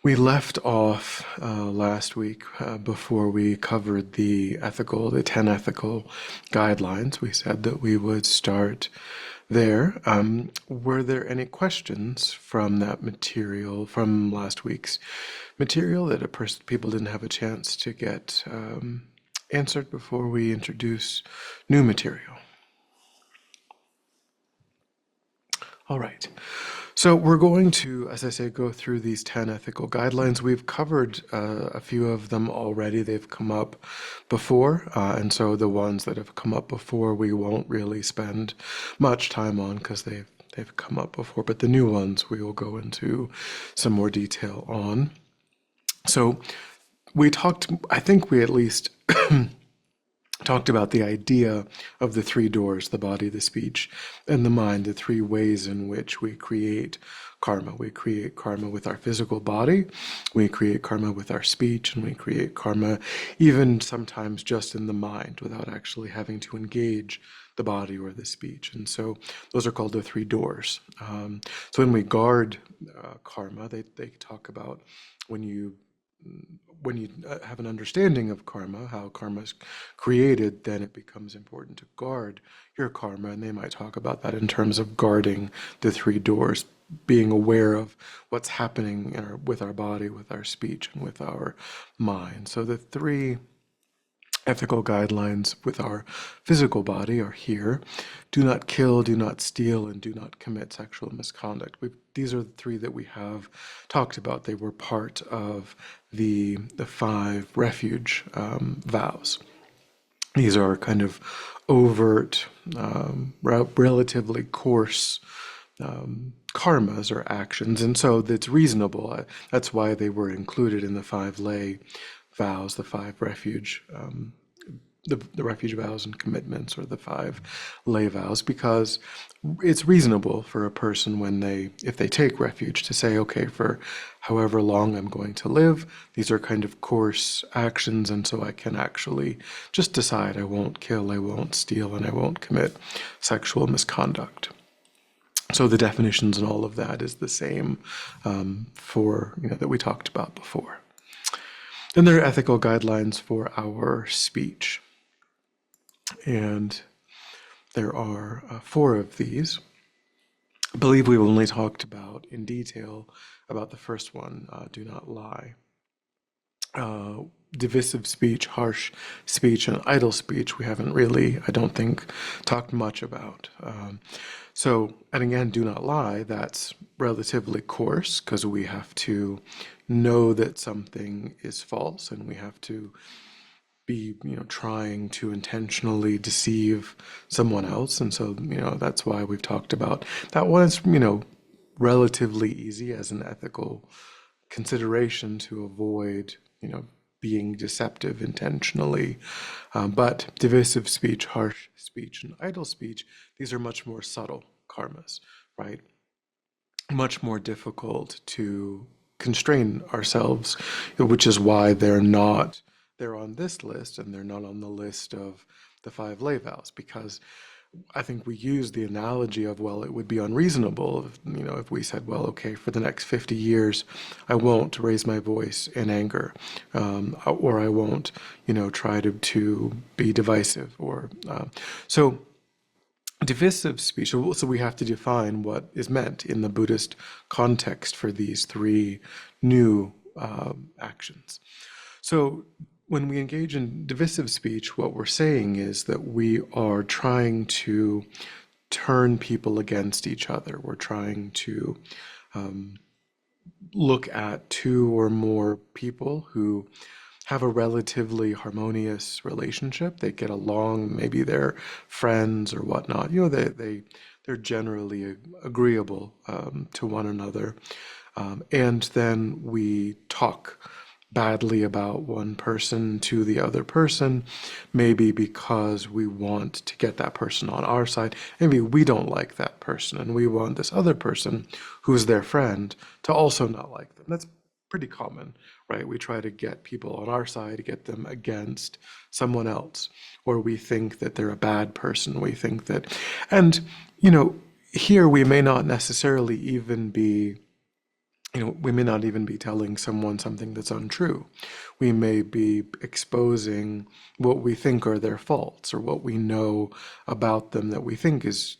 We left off last week before we covered the 10 ethical guidelines. We said that we would start there. Were there any questions from that material, from last week's material, that people didn't have a chance to get answered before we introduce new material? All right. So we're going to, as I say, go through these 10 ethical guidelines. We've covered a few of them already. They've come up before, and so the ones that have come up before we won't really spend much time on because they've come up before. But the new ones we will go into some more detail on. So we talked, I think we at least talked about the idea of the three doors, the body, the speech, and the mind, the three ways in which we create karma. We create karma with our physical body, we create karma with our speech, and we create karma even sometimes just in the mind without actually having to engage the body or the speech. And so those are called the three doors. So when we guard karma, they talk about when you have an understanding of karma, how karma is created, then it becomes important to guard your karma. And they might talk about that in terms of guarding the three doors, being aware of what's happening with our body, with our speech, and with our mind. So the three ethical guidelines with our physical body are here. Do not kill, do not steal, and do not commit sexual misconduct. These are the three that we have talked about. They were part of the five refuge vows. These are kind of overt, relatively coarse karmas or actions, and so it's reasonable. That's why they were included in the five lay vows, the five refuge, the refuge vows and commitments, or the five lay vows, because it's reasonable for a person if they take refuge, to say, okay, for however long I'm going to live, these are kind of coarse actions, and so I can actually just decide I won't kill, I won't steal, and I won't commit sexual misconduct. So the definitions and all of that is the same that we talked about before. Then there are ethical guidelines for our speech. And there are four of these. I believe we've only talked about in detail about the first one, do not lie. Divisive speech, harsh speech, and idle speech we haven't really, I don't think, talked much about. And again, do not lie, that's relatively coarse because we have to know that something is false, and we have to be trying to intentionally deceive someone else. And so that's why we've talked about that one. Is relatively easy as an ethical consideration to avoid being deceptive intentionally. But divisive speech, harsh speech, and idle speech, these are much more subtle karmas, right? Much more difficult to constrain ourselves, which is why they're on this list and they're not on the list of the five lay vows, because I think we use the analogy of, well, it would be unreasonable if we said, well, okay, for the next 50 years, I won't raise my voice in anger, or I won't, try to be divisive, or so divisive speech. So we have to define what is meant in the Buddhist context for these three new actions. So when we engage in divisive speech, what we're saying is that we are trying to turn people against each other. We're trying to look at two or more people who have a relatively harmonious relationship. They get along, maybe they're friends or whatnot. They're generally agreeable to one another. And then we talk badly about one person to the other person, maybe because we want to get that person on our side. Maybe we don't like that person and we want this other person who's their friend to also not like them. That's pretty common, right? We try to get people on our side, to get them against someone else, or we think that they're a bad person. We think that, and here we may not necessarily even be we may not even be telling someone something that's untrue. We may be exposing what we think are their faults or what we know about them that we think is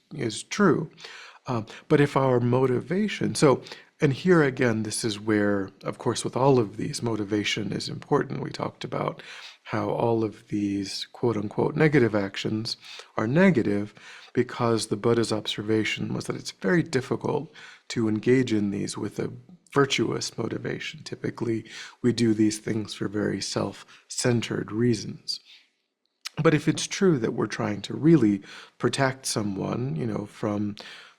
true. But if our motivation, and here again, this is where, of course, with all of these, motivation is important. We talked about how all of these quote unquote negative actions are negative because the Buddha's observation was that it's very difficult to engage in these with a virtuous motivation. Typically, we do these things for very self-centered reasons. But if it's true that we're trying to really protect someone,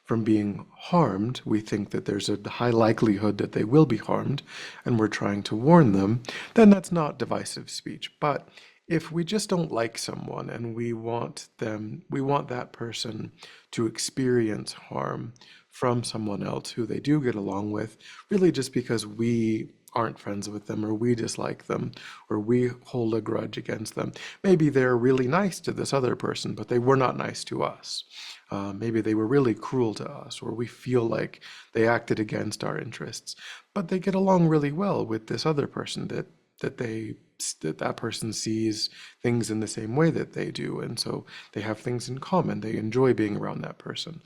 from being harmed, we think that there's a high likelihood that they will be harmed, and we're trying to warn them, then that's not divisive speech. But if we just don't like someone and we want that person to experience harm from someone else who they do get along with, really just because we aren't friends with them or we dislike them or we hold a grudge against them. Maybe they're really nice to this other person, but they were not nice to us. Maybe they were really cruel to us, or we feel like they acted against our interests, but they get along really well with this other person that person sees things in the same way that they do, and so they have things in common. They enjoy being around that person.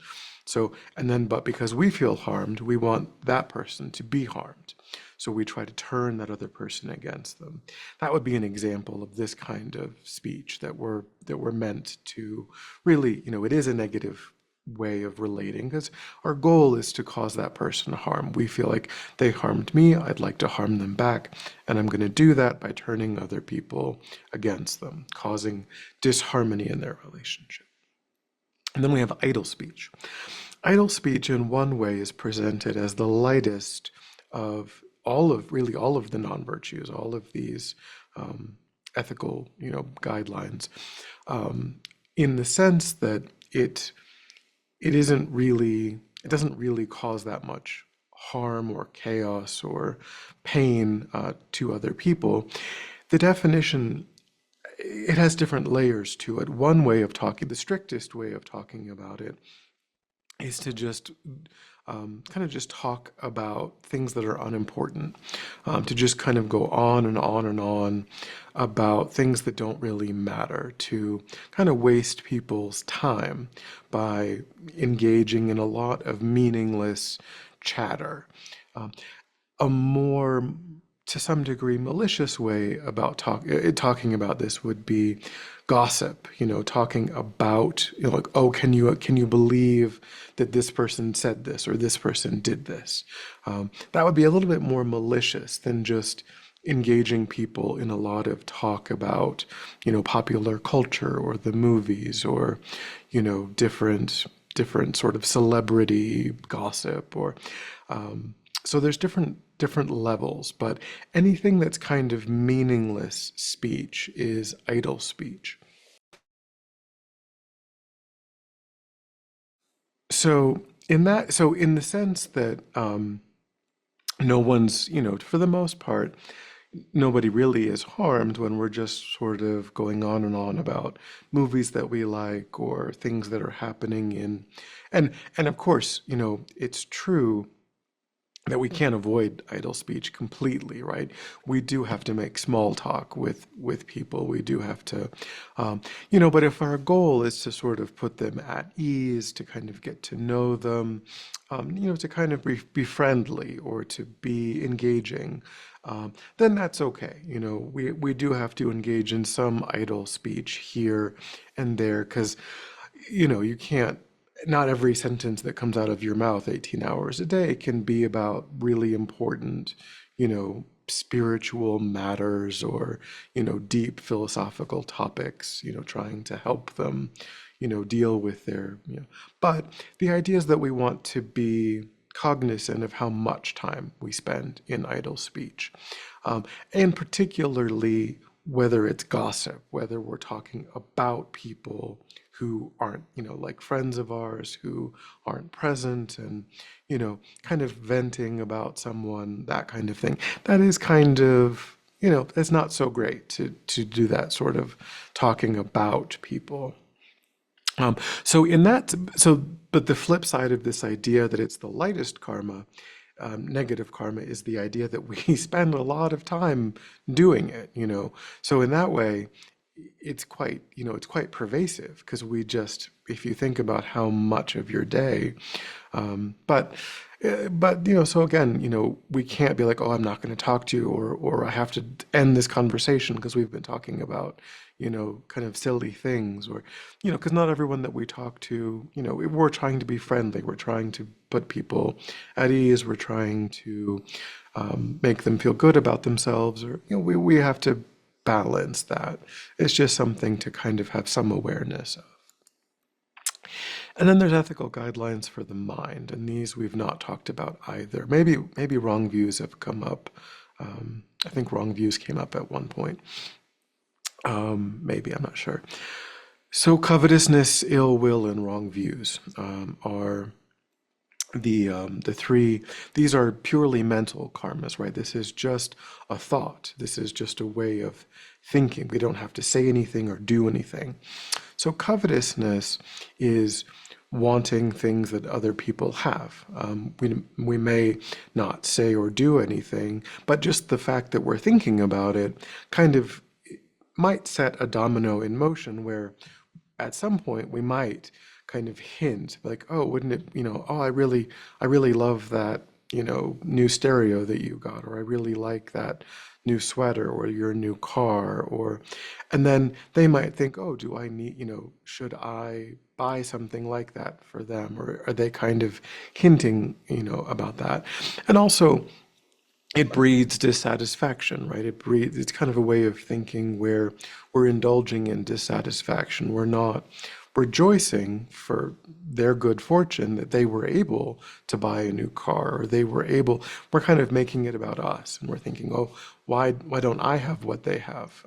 But because we feel harmed, we want that person to be harmed. So we try to turn that other person against them. That would be an example of this kind of speech that we're meant to really, it is a negative way of relating because our goal is to cause that person harm. We feel like they harmed me, I'd like to harm them back, and I'm going to do that by turning other people against them, causing disharmony in their relationship. And then we have idle speech. Idle speech, in one way, is presented as the lightest of really all of the non-virtues, all of these ethical, guidelines, in the sense that it doesn't really cause that much harm or chaos or pain to other people. The definition, it has different layers to it. One way of talking, the strictest way of talking about it, is to just kind of just talk about things that are unimportant, to just kind of go on and on and on about things that don't really matter, to kind of waste people's time by engaging in a lot of meaningless chatter. A more, to some degree, malicious way about talking about this would be gossip, talking about, like, oh, can you believe that this person said this or this person did this? That would be a little bit more malicious than just engaging people in a lot of talk about, popular culture or the movies or, different sort of celebrity gossip or so there's different levels, but anything that's kind of meaningless speech is idle speech. So in the sense that no one's, for the most part, nobody really is harmed when we're just sort of going on and on about movies that we like or things that are happening and of course, it's true that we can't avoid idle speech completely, right? We do have to make small talk with people. We do have to, but if our goal is to sort of put them at ease, to kind of get to know them, to kind of be friendly or to be engaging, then that's okay. We do have to engage in some idle speech here and there because, you can't, not every sentence that comes out of your mouth 18 hours a day can be about really important, spiritual matters or, deep philosophical topics, trying to help them, deal with but the idea is that we want to be cognizant of how much time we spend in idle speech. And particularly whether it's gossip, whether we're talking about people who aren't, like friends of ours who aren't present and, kind of venting about someone, that kind of thing. That is kind of, it's not so great to do that sort of talking about people. So in that, so, but the flip side of this idea that it's the lightest karma negative karma is the idea that we spend a lot of time doing it, So in that way, it's quite, it's quite pervasive because we just, if you think about how much of your day, but so again, we can't be like, oh, I'm not going to talk to you, or I have to end this conversation because we've been talking about, kind of silly things, or, because not everyone that we talk to, we're trying to be friendly, we're trying to put people at ease, we're trying to make them feel good about themselves, or, we have to balance that. It's just something to kind of have some awareness of. And then there's ethical guidelines for the mind, and these we've not talked about either. Maybe wrong views have come up. I think wrong views came up at one point. Maybe, I'm not sure. So covetousness, ill will, and wrong views are the three. These are purely mental karmas, right? This is just a thought. This is just a way of thinking. We don't have to say anything or do anything. So covetousness is wanting things that other people have. We may not say or do anything, but just the fact that we're thinking about it kind of might set a domino in motion where at some point we might kind of hint like, oh, wouldn't it, oh, I really love that, new stereo that you got, or I really like that new sweater or your new car, or, and then they might think, oh, do I need, should I buy something like that for them? Or are they kind of hinting, about that? And also, it breeds dissatisfaction, right? It's kind of a way of thinking where we're indulging in dissatisfaction. We're not rejoicing for their good fortune that they were able to buy a new car, or we're kind of making it about us. And we're thinking, oh, why don't I have what they have?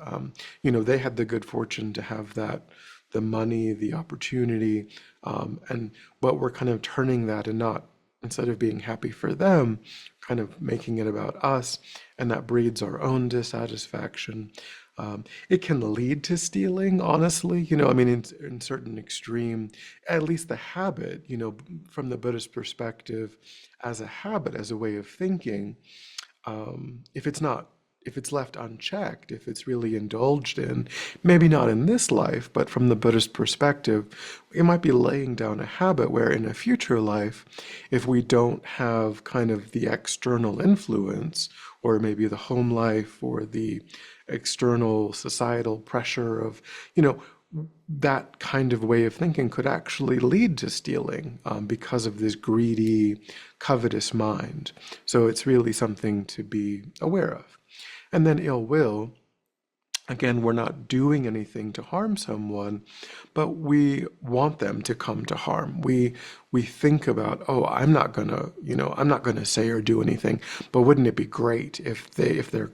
They had the good fortune to have that, the money, the opportunity, and but we're kind of turning that and not, instead of being happy for them, kind of making it about us, and that breeds our own dissatisfaction. It can lead to stealing, honestly. I mean, in certain extreme, at least the habit, from the Buddhist perspective, as a habit, as a way of thinking, if it's left unchecked, if it's really indulged in, maybe not in this life, but from the Buddhist perspective, we might be laying down a habit where in a future life, if we don't have kind of the external influence, or maybe the home life, or the external societal pressure of, that kind of way of thinking could actually lead to stealing, because of this greedy, covetous mind. So it's really something to be aware of. And then ill will, again, we're not doing anything to harm someone, but we want them to come to harm. We think about, oh, I'm not gonna say or do anything, but wouldn't it be great if their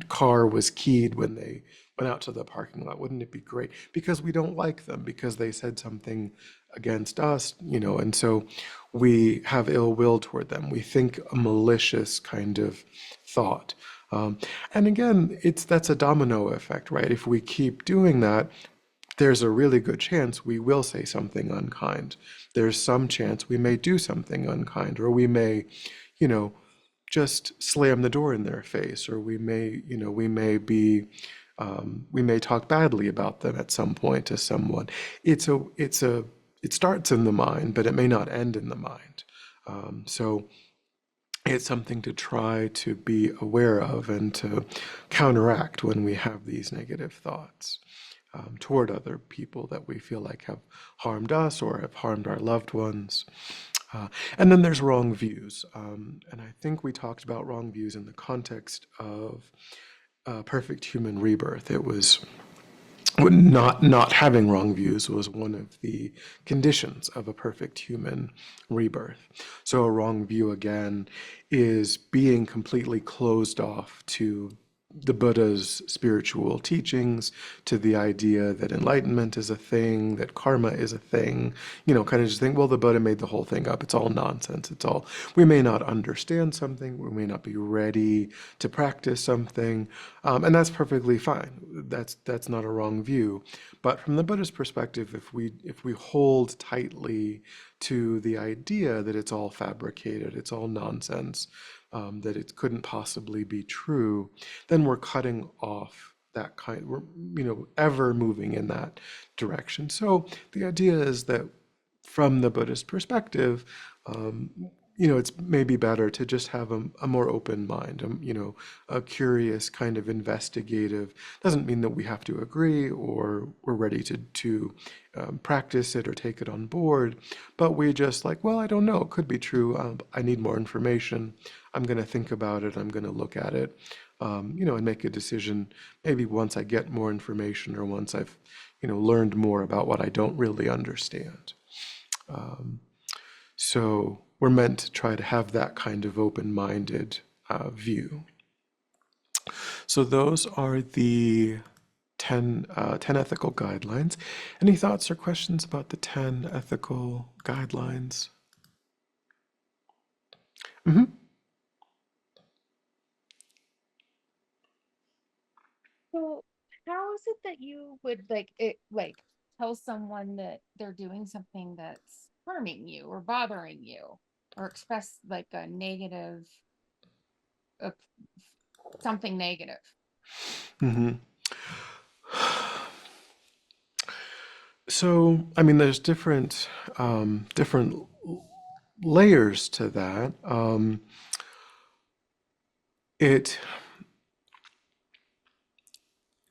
car was keyed when they went out to the parking lot? Wouldn't it be great? Because we don't like them, because they said something against us, and so we have ill will toward them. We think a malicious kind of thought. And again, that's a domino effect, right? If we keep doing that, there's a really good chance we will say something unkind. There's some chance we may do something unkind, or we may, you know, just slam the door in their face, or we may talk badly about them at some point to someone. It starts in the mind, but it may not end in the mind. So it's something to try to be aware of and to counteract when we have these negative thoughts toward other people that we feel like have harmed us or have harmed our loved ones. And then there's wrong views. And I think we talked about wrong views in the context of perfect human rebirth. It was not having wrong views was one of the conditions of a perfect human rebirth. So a wrong view again is being completely closed off to the Buddha's spiritual teachings to the idea that enlightenment is a thing, that karma is a thing, kind of just think, well, the Buddha made the whole thing up. It's all nonsense. It's all, we may not understand something, we may not be ready to practice something, and that's perfectly fine. That's not a wrong view. But from the Buddha's perspective, if we hold tightly to the idea that it's all fabricated, it's all nonsense, that it couldn't possibly be true, then we're cutting off that kind, we're, ever moving in that direction. So the idea is that from the Buddhist perspective, um, it's maybe better to just have a more open mind, a curious kind of investigative. Doesn't mean that we have to agree or we're ready to practice it or take it on board, but we just like, well, I don't know, it could be true. I need more information. I'm going to think about it. I'm going to look at it, and make a decision maybe once I get more information or once I've, learned more about what I don't really understand. So we're meant to try to have that kind of open-minded view. So those are the 10 ethical guidelines. Any thoughts or questions about the 10 ethical guidelines? Hmm. So, how is it that you would like tell someone that they're doing something that's harming you or bothering you, or express like a negative, uh, something negative? Hmm. So, I mean, there's different layers to that. It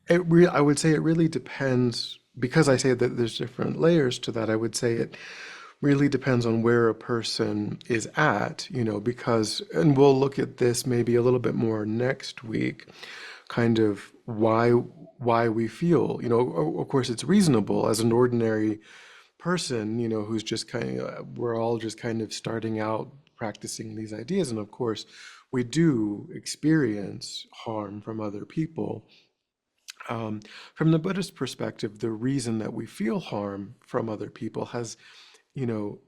I would say it really depends, because I say that there's different layers to that. I would say it really depends on where a person is at, because, and we'll look at this maybe a little bit more next week, kind of why we feel, of course it's reasonable as an ordinary person, who's just kind of, we're all just kind of starting out practicing these ideas. And of course, we do experience harm from other people. Um, from the Buddhist perspective, the reason that we feel harm from other people you know,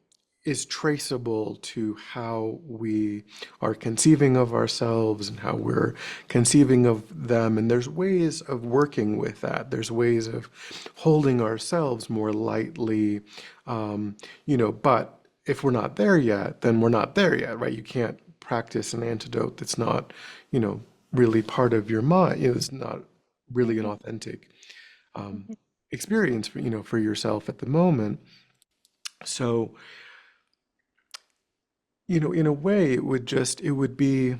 is traceable to how we are conceiving of ourselves and how we're conceiving of them. And there's ways of working with that. There's ways of holding ourselves more lightly, but if we're not there yet, then we're not there yet, right? You can't practice an antidote that's not, you know, really part of your mind. It's not really an Mhm, authentic um, mhm. experience for, for yourself at the moment. So, in a way, it would be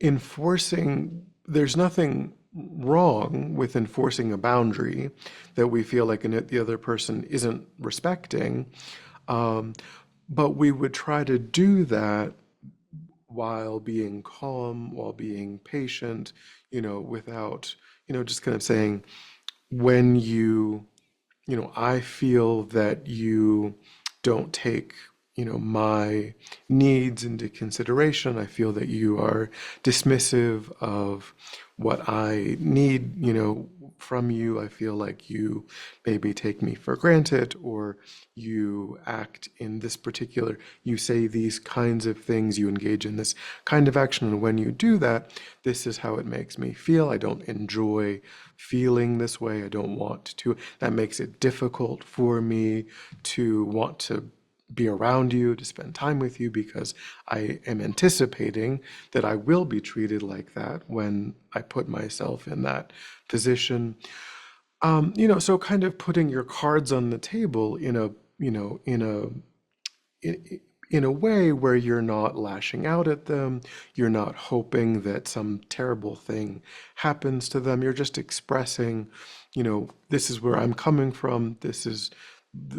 enforcing, there's nothing wrong with enforcing a boundary that we feel like the other person isn't respecting. Um, but we would try to do that while being calm, while being patient, without, just kind of saying, when I feel that you don't take, my needs into consideration. I feel that you are dismissive of what I need, from you. I feel like you maybe take me for granted, or you act in this particular, you say these kinds of things, you engage in this kind of action. And when you do that, this is how it makes me feel. I don't enjoy feeling this way. I don't want to. That makes it difficult for me to want to be around you, to spend time with you, because I am anticipating that I will be treated like that when I put myself in that position. So kind of putting your cards on the table you know, in a in, in a way where you're not lashing out at them, you're not hoping that some terrible thing happens to them. You're just expressing, this is where I'm coming from. This is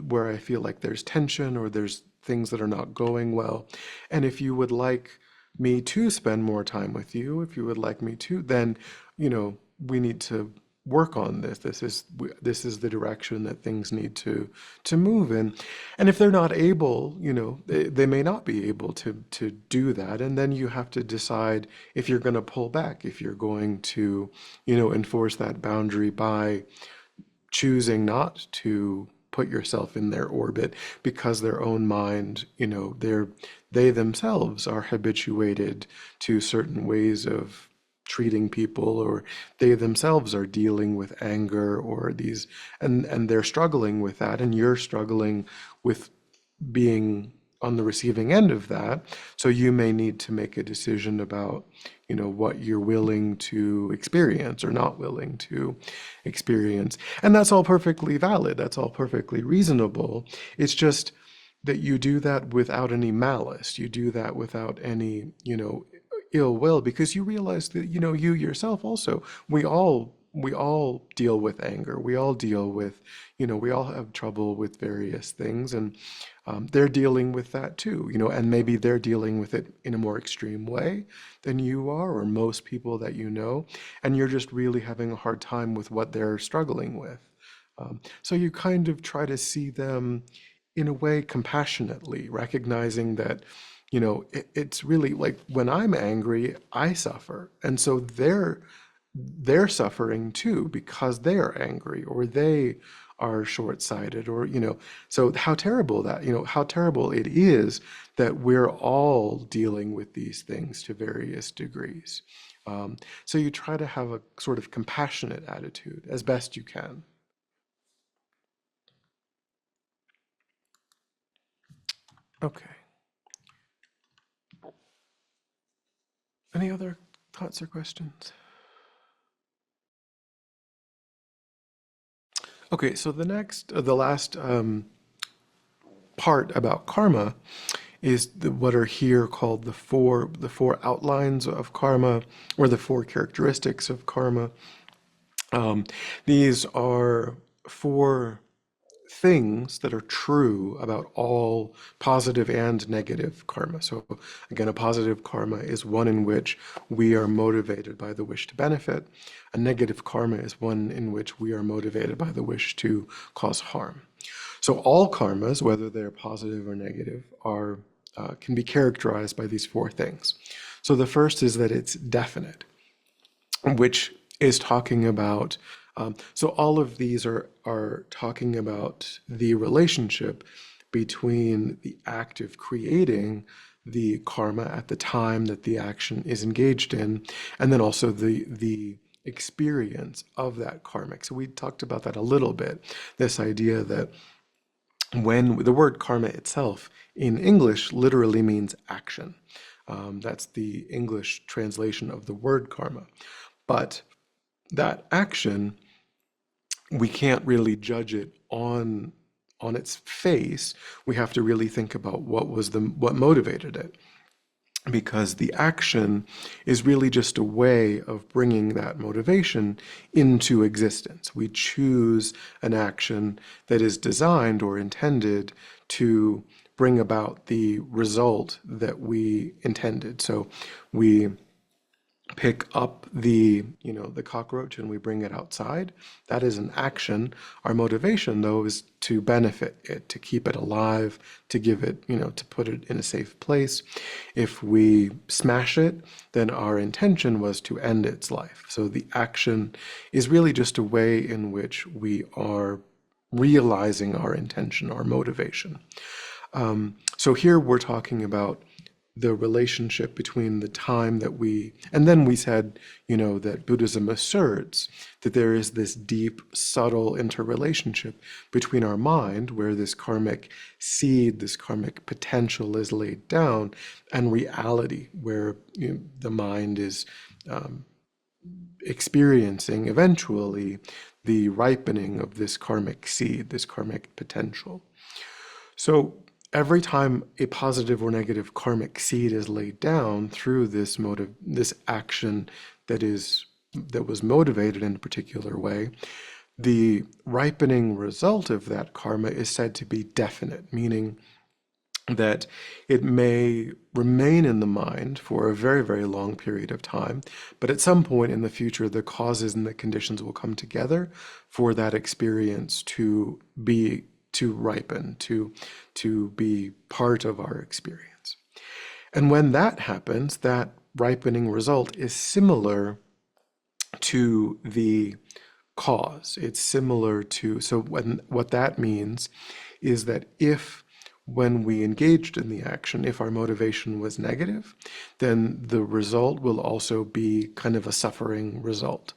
where I feel like there's tension or there's things that are not going well. And if you would like me to spend more time with you, if you would like me to, then, we need to work on this. This is the direction that things need to move in. And if they're not able, they may not be able to do that. And then you have to decide if you're going to pull back, if you're going to, enforce that boundary by choosing not to put yourself in their orbit because their own mind, they themselves are habituated to certain ways of treating people, or they themselves are dealing with anger or these, and they're struggling with that, and you're struggling with being on the receiving end of that. So you may need to make a decision about, what you're willing to experience or not willing to experience. And that's all perfectly valid. That's all perfectly reasonable. It's just that you do that without any malice. You do that without any, ill will, because you realize that, you yourself also, we all deal with anger. We all deal with, we all have trouble with various things, and they're dealing with that too, and maybe they're dealing with it in a more extreme way than you are, or most people that you know, and you're just really having a hard time with what they're struggling with. So you kind of try to see them in a way compassionately, recognizing that, it's really like when I'm angry, I suffer. And so they're suffering too because they're angry, or they are short-sighted, or so how terrible it is that we're all dealing with these things to various degrees. So you try to have a sort of compassionate attitude as best you can. Okay. Any other thoughts or questions? Okay, so the last part about karma is what are here called the four outlines of karma, or the four characteristics of karma. Um, these are four things that are true about all positive and negative karma. So again, a positive karma is one in which we are motivated by the wish to benefit. A negative karma is one in which we are motivated by the wish to cause harm. So all karmas, whether they're positive or negative, are can be characterized by these four things. So the first is that it's definite, which is talking about, so all of these are talking about the relationship between the act of creating the karma at the time that the action is engaged in, and then also the experience of that karmic. So we talked about that a little bit, this idea that when the word karma itself in English literally means action. That's the English translation of the word karma. But that action, we can't really judge it on its face. We have to really think about what motivated it, because the action is really just a way of bringing that motivation into existence. We choose an action that is designed or intended to bring about the result that we intended. So we pick up the cockroach and we bring it outside. That is an action. Our motivation, though, is to benefit it, to keep it alive, to give it, to put it in a safe place. If we smash it, then our intention was to end its life. So the action is really just a way in which we are realizing our intention, our motivation. So here we're talking about the relationship between the time that and then we said, that Buddhism asserts that there is this deep, subtle interrelationship between our mind, where this karmic seed, this karmic potential is laid down, and reality, where the mind is experiencing eventually the ripening of this karmic seed, this karmic potential. So every time a positive or negative karmic seed is laid down through this action that was motivated in a particular way, the ripening result of that karma is said to be definite, meaning that it may remain in the mind for a very, very long period of time, but at some point in the future, the causes and the conditions will come together for that experience to ripen, to be part of our experience. And when that happens, that ripening result is similar to the cause. It's similar to, so what that means is that if when we engaged in the action, if our motivation was negative, then the result will also be kind of a suffering result.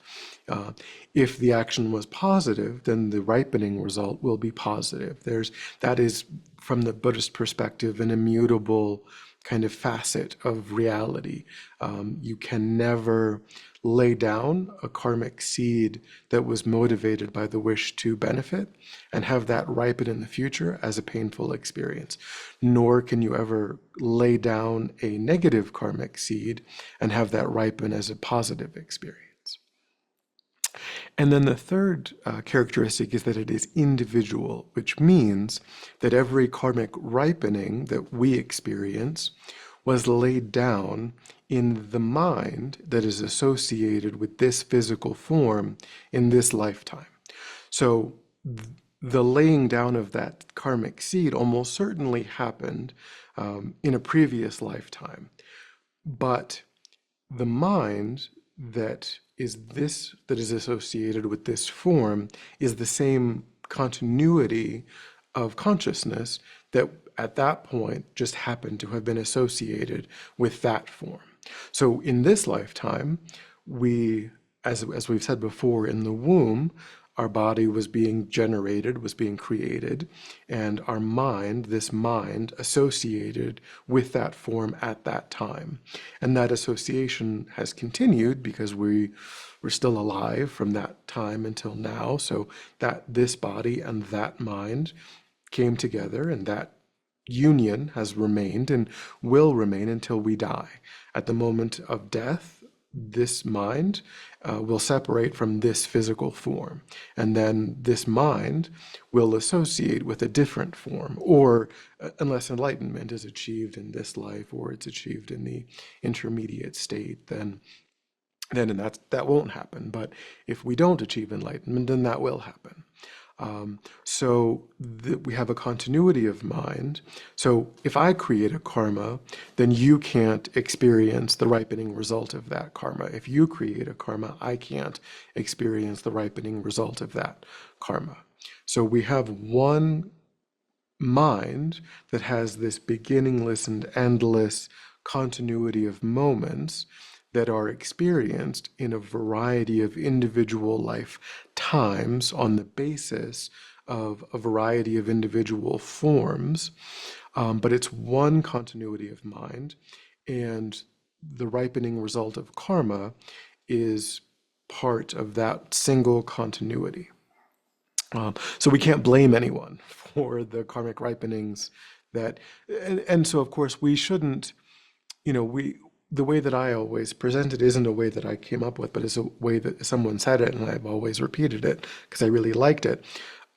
Uh, if the action was positive, then the ripening result will be positive. That is, from the Buddhist perspective, an immutable kind of facet of reality. You can never lay down a karmic seed that was motivated by the wish to benefit and have that ripen in the future as a painful experience. Nor can you ever lay down a negative karmic seed and have that ripen as a positive experience. And then the third characteristic is that it is individual, which means that every karmic ripening that we experience was laid down in the mind that is associated with this physical form in this lifetime. So the laying down of that karmic seed almost certainly happened in a previous lifetime. But the mind that is associated with this form is the same continuity of consciousness that at that point just happened to have been associated with that form. So in this lifetime, as we've said before, in the womb, our body was being generated, was being created, and our mind, this mind, associated with that form at that time. And that association has continued because we're still alive from that time until now. So that this body and that mind came together, and that union has remained and will remain until we die. At the moment of death, this mind will separate from this physical form, and then this mind will associate with a different form, or unless enlightenment is achieved in this life or it's achieved in the intermediate state, then and that won't happen. But if we don't achieve enlightenment, then that will happen. We have a continuity of mind. So if I create a karma, then you can't experience the ripening result of that karma. If you create a karma, I can't experience the ripening result of that karma. So we have one mind that has this beginningless and endless continuity of moments that are experienced in a variety of individual life times on the basis of a variety of individual forms. But it's one continuity of mind, and the ripening result of karma is part of that single continuity. So we can't blame anyone for the karmic ripenings and so of course we shouldn't, the way that I always present it isn't a way that I came up with, but it's a way that someone said it, and I've always repeated it because I really liked it.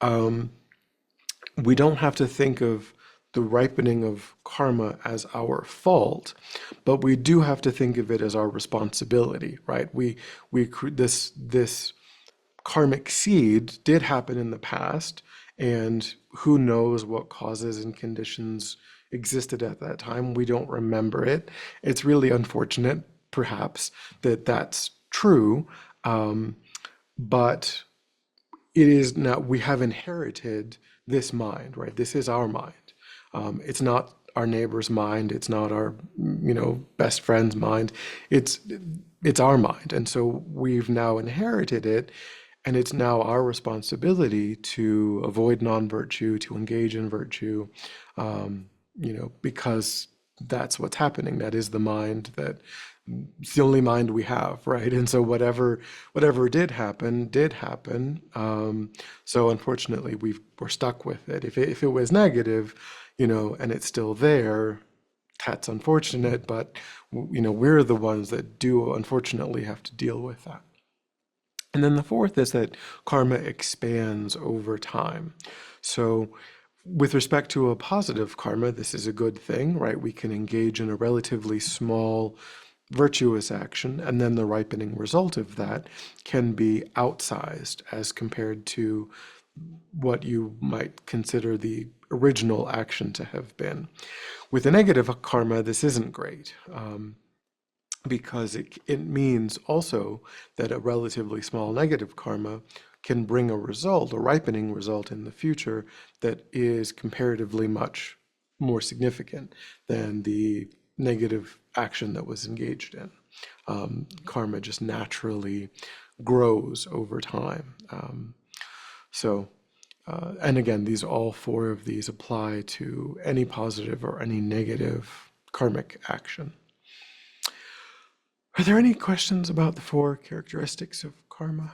We don't have to think of the ripening of karma as our fault, but we do have to think of it as our responsibility, right? This karmic seed did happen in the past, and who knows what causes and conditions existed at that time. We don't remember it. It's really unfortunate, perhaps, that that's true, but it is now we have inherited this mind, right? This is our mind. It's not our neighbor's mind. It's not our, best friend's mind. It's our mind, and so we've now inherited it, and it's now our responsibility to avoid non-virtue, to engage in virtue, because that's what's happening. That is the mind that it's the only mind we have, right? And so whatever did happen, did happen. So unfortunately, we're stuck with it. If it was negative, and it's still there, that's unfortunate. But we're the ones that do unfortunately have to deal with that. And then the fourth is that karma expands over time. So With respect to a positive karma, this is a good thing, right? We can engage in a relatively small virtuous action, and then the ripening result of that can be outsized as compared to what you might consider the original action to have been. With a negative karma, this isn't great. Because it means also that a relatively small negative karma can bring a result, a ripening result in the future that is comparatively much more significant than the negative action that was engaged in. Karma just naturally grows over time. So, and again, all four of these apply to any positive or any negative karmic action. Are there any questions about the four characteristics of karma?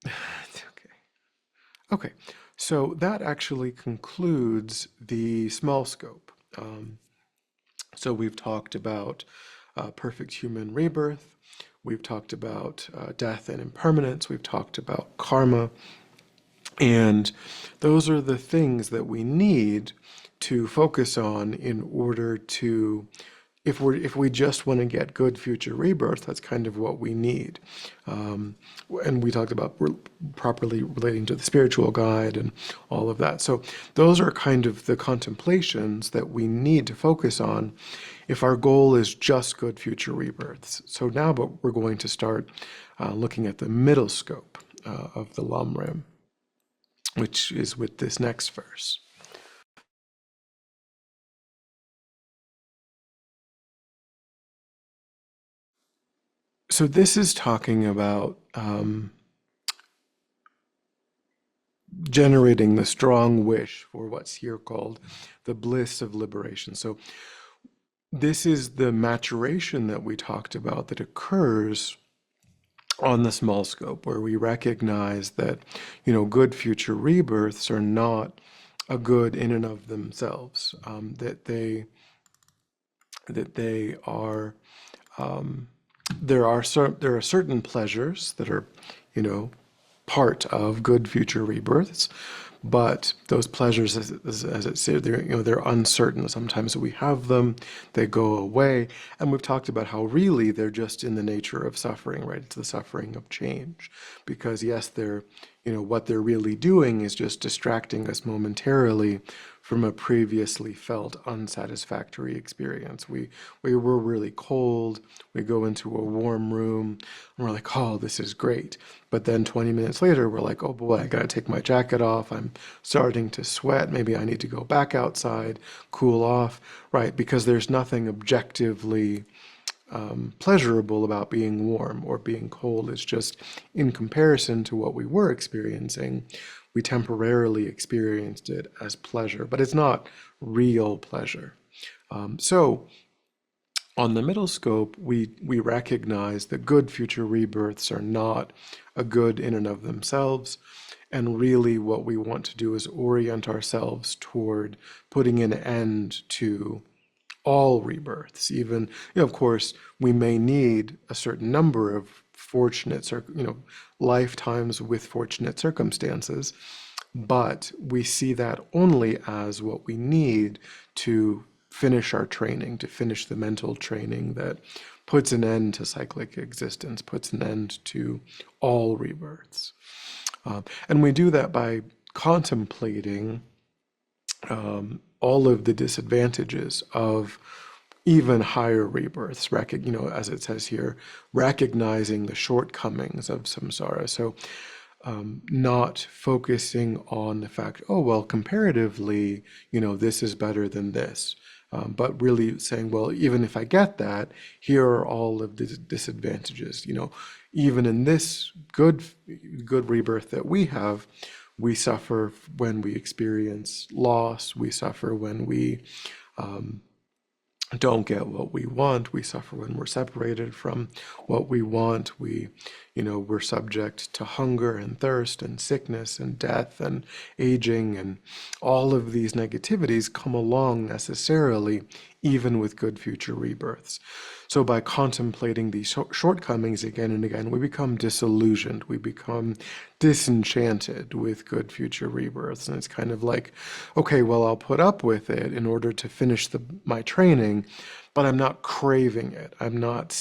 It's okay. Okay, so that actually concludes the small scope. So we've talked about perfect human rebirth. We've talked about death and impermanence. We've talked about karma. And those are the things that we need to focus on in order to, if we just want to get good future rebirth, that's kind of what we need. And we talked about properly relating to the spiritual guide and all of that. So those are kind of the contemplations that we need to focus on if our goal is just good future rebirths. So now, but we're going to start looking at the middle scope of the lamrim, which is with this next verse. So this is talking about generating the strong wish for what's here called the bliss of liberation. So this is the maturation that we talked about that occurs on the small scope, where we recognize that, good future rebirths are not a good in and of themselves, that they are there are certain pleasures that are, you know, part of good future rebirths, but those pleasures, as it said, they're uncertain. Sometimes we have them, they go away, and we've talked about how really they're just in the nature of suffering, right? It's the suffering of change, because yes, what they're really doing is just distracting us momentarily from a previously felt unsatisfactory experience. We were really cold. We go into a warm room and we're like, oh, this is great. But then 20 minutes later, we're like, oh boy, I gotta take my jacket off. I'm starting to sweat. Maybe I need to go back outside, cool off, right? Because there's nothing objectively pleasurable about being warm or being cold. It's just in comparison to what we were experiencing, we temporarily experienced it as pleasure, but it's not real pleasure. So on the middle scope, we recognize that good future rebirths are not a good in and of themselves. And really, what we want to do is orient ourselves toward putting an end to all rebirths. Even, of course, we may need a certain number of lifetimes with fortunate circumstances, but we see that only as what we need to finish our training, to finish the mental training that puts an end to cyclic existence, puts an end to all rebirths. And we do that by contemplating all of the disadvantages of even higher rebirths, as it says here, recognizing the shortcomings of samsara. So not focusing on the fact, oh, well, comparatively, this is better than this. But really saying, well, even if I get that, here are all of the disadvantages. Even in this good rebirth that we have, we suffer when we experience loss. We suffer when we don't get what we want. We suffer when we're separated from what we want. We're subject to hunger and thirst and sickness and death and aging, and all of these negativities come along necessarily even with good future rebirths. So by contemplating these shortcomings again and again, we become disillusioned, we become disenchanted with good future rebirths. And it's kind of like, okay, well, I'll put up with it in order to finish my training, but I'm not craving it. I'm not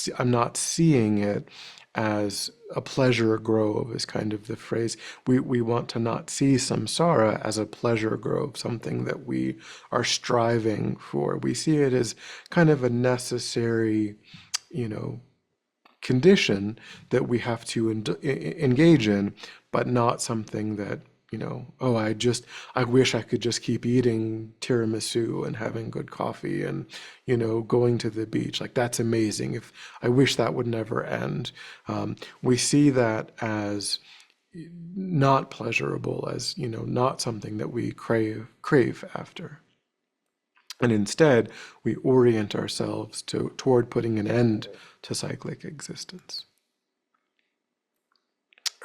seeing it as a pleasure grove is kind of the phrase. We want to not see samsara as a pleasure grove, something that we are striving for. We see it as kind of a necessary, you know, condition that we have to engage in, but not something that, you know, oh, I wish I could just keep eating tiramisu and having good coffee and, you know, going to the beach. Like, that's amazing. If I wish that would never end. We see that as not pleasurable, as, you know, not something that we crave after. And instead, we orient ourselves toward putting an end to cyclic existence.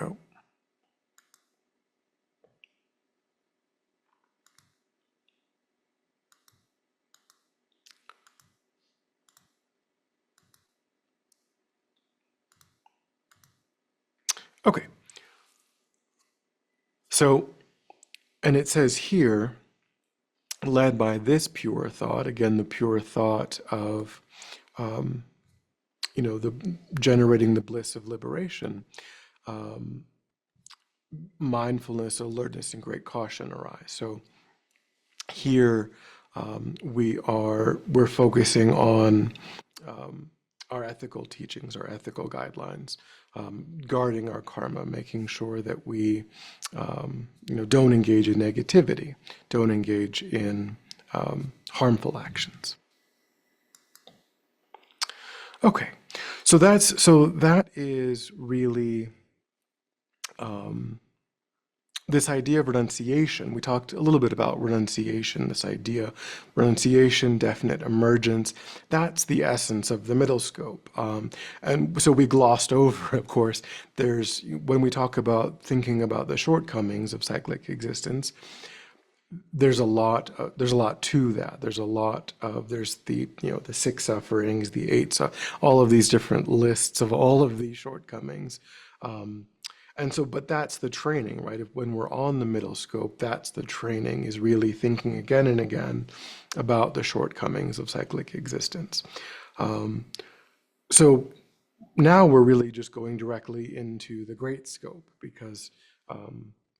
Oh, okay. So, and it says here, led by this pure thought, again, the pure thought of, you know, the generating the bliss of liberation, mindfulness, alertness, and great caution arise. So here we're focusing on our ethical teachings, our ethical guidelines, guarding our karma, making sure that we, you know, don't engage in negativity, don't engage in harmful actions. Okay, so that is really this idea of renunciation. We talked a little bit about renunciation, this idea, renunciation, definite emergence. That's the essence of the middle scope. And so we glossed over, of course, when we talk about thinking about the shortcomings of cyclic existence, there's a lot to that. There's the, you know, the six sufferings, the eight, all of these different lists of all of these shortcomings. And so, but that's the training, right? When we're on the middle scope, that's the training, is really thinking again and again about the shortcomings of cyclic existence. So now we're really just going directly into the great scope, because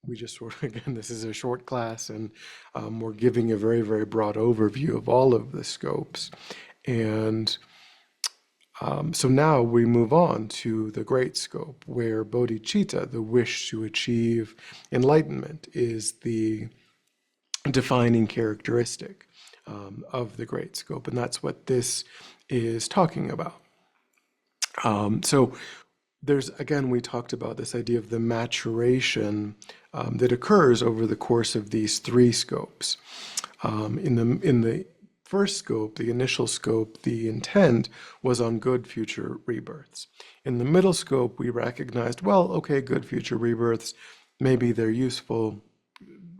we just sort of, again, this is a short class, and we're giving a very, very broad overview of all of the scopes. And so now we move on to the great scope, where bodhicitta, the wish to achieve enlightenment, is the defining characteristic of the great scope. And that's what this is talking about. So again, we talked about this idea of the maturation that occurs over the course of these three scopes. In the first scope, the initial scope, the intent was on good future rebirths. In the middle scope, we recognized, well, okay, good future rebirths, maybe they're useful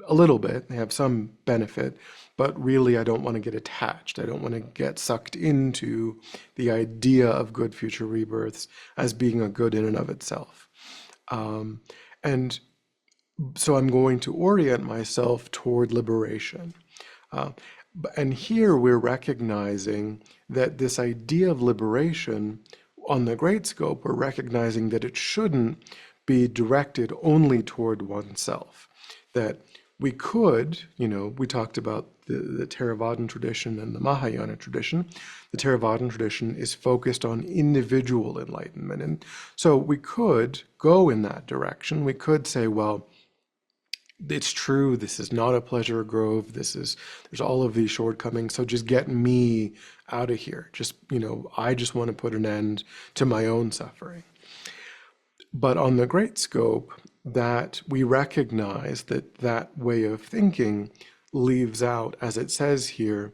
a little bit, they have some benefit, but really I don't want to get attached. I don't want to get sucked into the idea of good future rebirths as being a good in and of itself. And so I'm going to orient myself toward liberation. And here we're recognizing that this idea of liberation on the great scope, we're recognizing that it shouldn't be directed only toward oneself. That we could, you know, we talked about the Theravadan tradition and the Mahayana tradition. The Theravadan tradition is focused on individual enlightenment. And so we could go in that direction. We could say, well, it's true, this is not a pleasure grove, there's all of these shortcomings, so just get me out of here. Just, you know, I just want to put an end to my own suffering. But on the great scope, that we recognize that way of thinking leaves out, as it says here,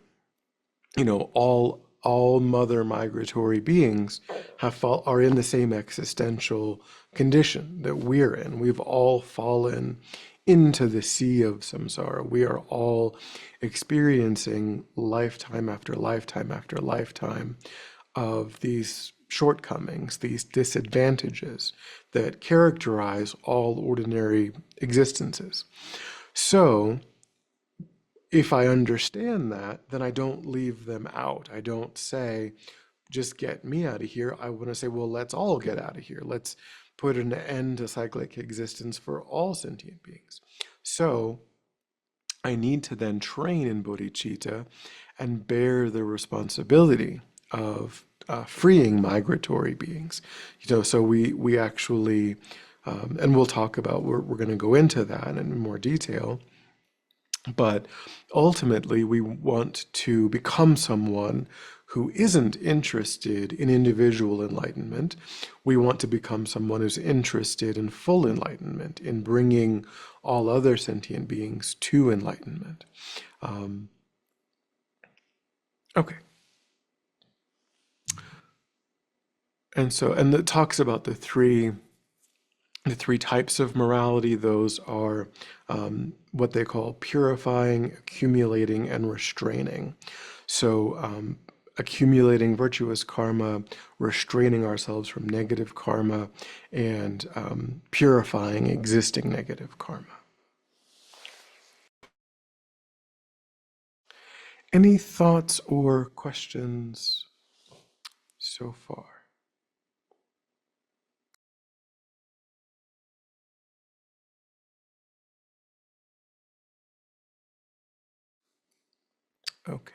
you know, all mother migratory beings are in the same existential condition that we're in. We've all fallen into the sea of samsara. We are all experiencing lifetime after lifetime after lifetime of these shortcomings, these disadvantages that characterize all ordinary existences. So, if I understand that, then I don't leave them out. I don't say, just get me out of here. I want to say, well, let's all get out of here. Let's put an end to cyclic existence for all sentient beings. So I need to then train in bodhicitta and bear the responsibility of freeing migratory beings. So we actually, and we'll talk about, we're going to go into that in more detail. But ultimately, we want to become someone who isn't interested in individual enlightenment. We want to become someone who's interested in full enlightenment, in bringing all other sentient beings to enlightenment. Okay. And it talks about the three types of morality. Those are what they call purifying, accumulating, and restraining. So, accumulating virtuous karma, restraining ourselves from negative karma, and purifying existing negative karma. Any thoughts or questions so far? Okay.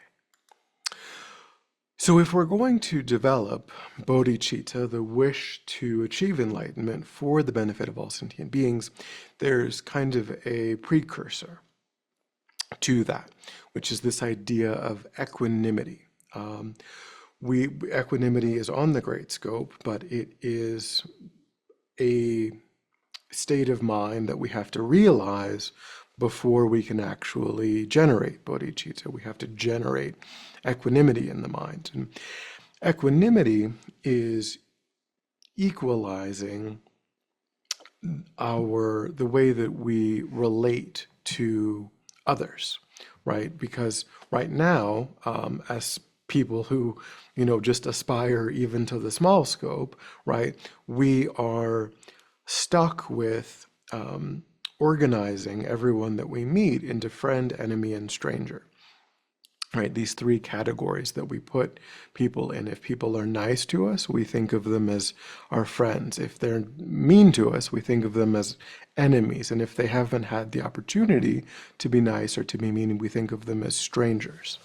So if we're going to develop bodhicitta, the wish to achieve enlightenment for the benefit of all sentient beings, there's kind of a precursor to that, which is this idea of equanimity. Equanimity is on the great scope, but it is a state of mind that we have to realize before we can actually generate bodhicitta. We have to generate equanimity in the mind. And equanimity is equalizing the way that we relate to others, right? Because right now, as people who, just aspire even to the small scope, right, we are stuck with organizing everyone that we meet into friend, enemy, and stranger. Right, these three categories that we put people in. If people are nice to us, we think of them as our friends. If they're mean to us, we think of them as enemies. And if they haven't had the opportunity to be nice or to be mean, we think of them as strangers.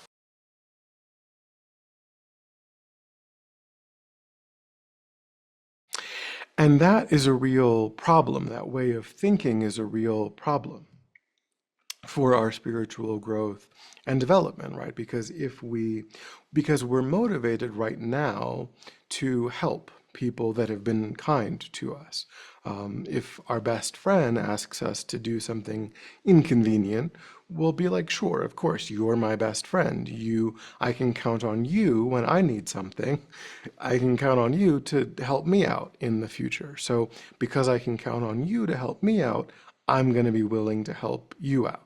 And that is a real problem. That way of thinking is a real problem for our spiritual growth and development, right? Because we're motivated right now to help people that have been kind to us. If our best friend asks us to do something inconvenient, we'll be like, sure, of course, you're my best friend. I can count on you when I need something. I can count on you to help me out in the future. So because I can count on you to help me out, I'm going to be willing to help you out.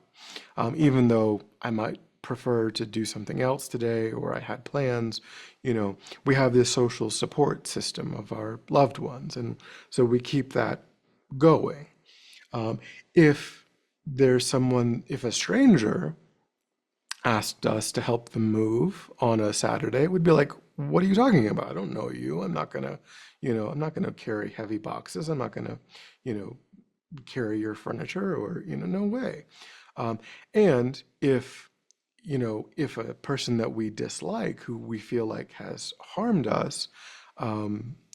Even though I might prefer to do something else today or I had plans, we have this social support system of our loved ones. And so we keep that going. If if a stranger asked us to help them move on a Saturday, we'd be like, what are you talking about? I don't know you. I'm not gonna carry heavy boxes. I'm not gonna, you know, carry your furniture or, no way. And if a person that we dislike, who we feel like has harmed us,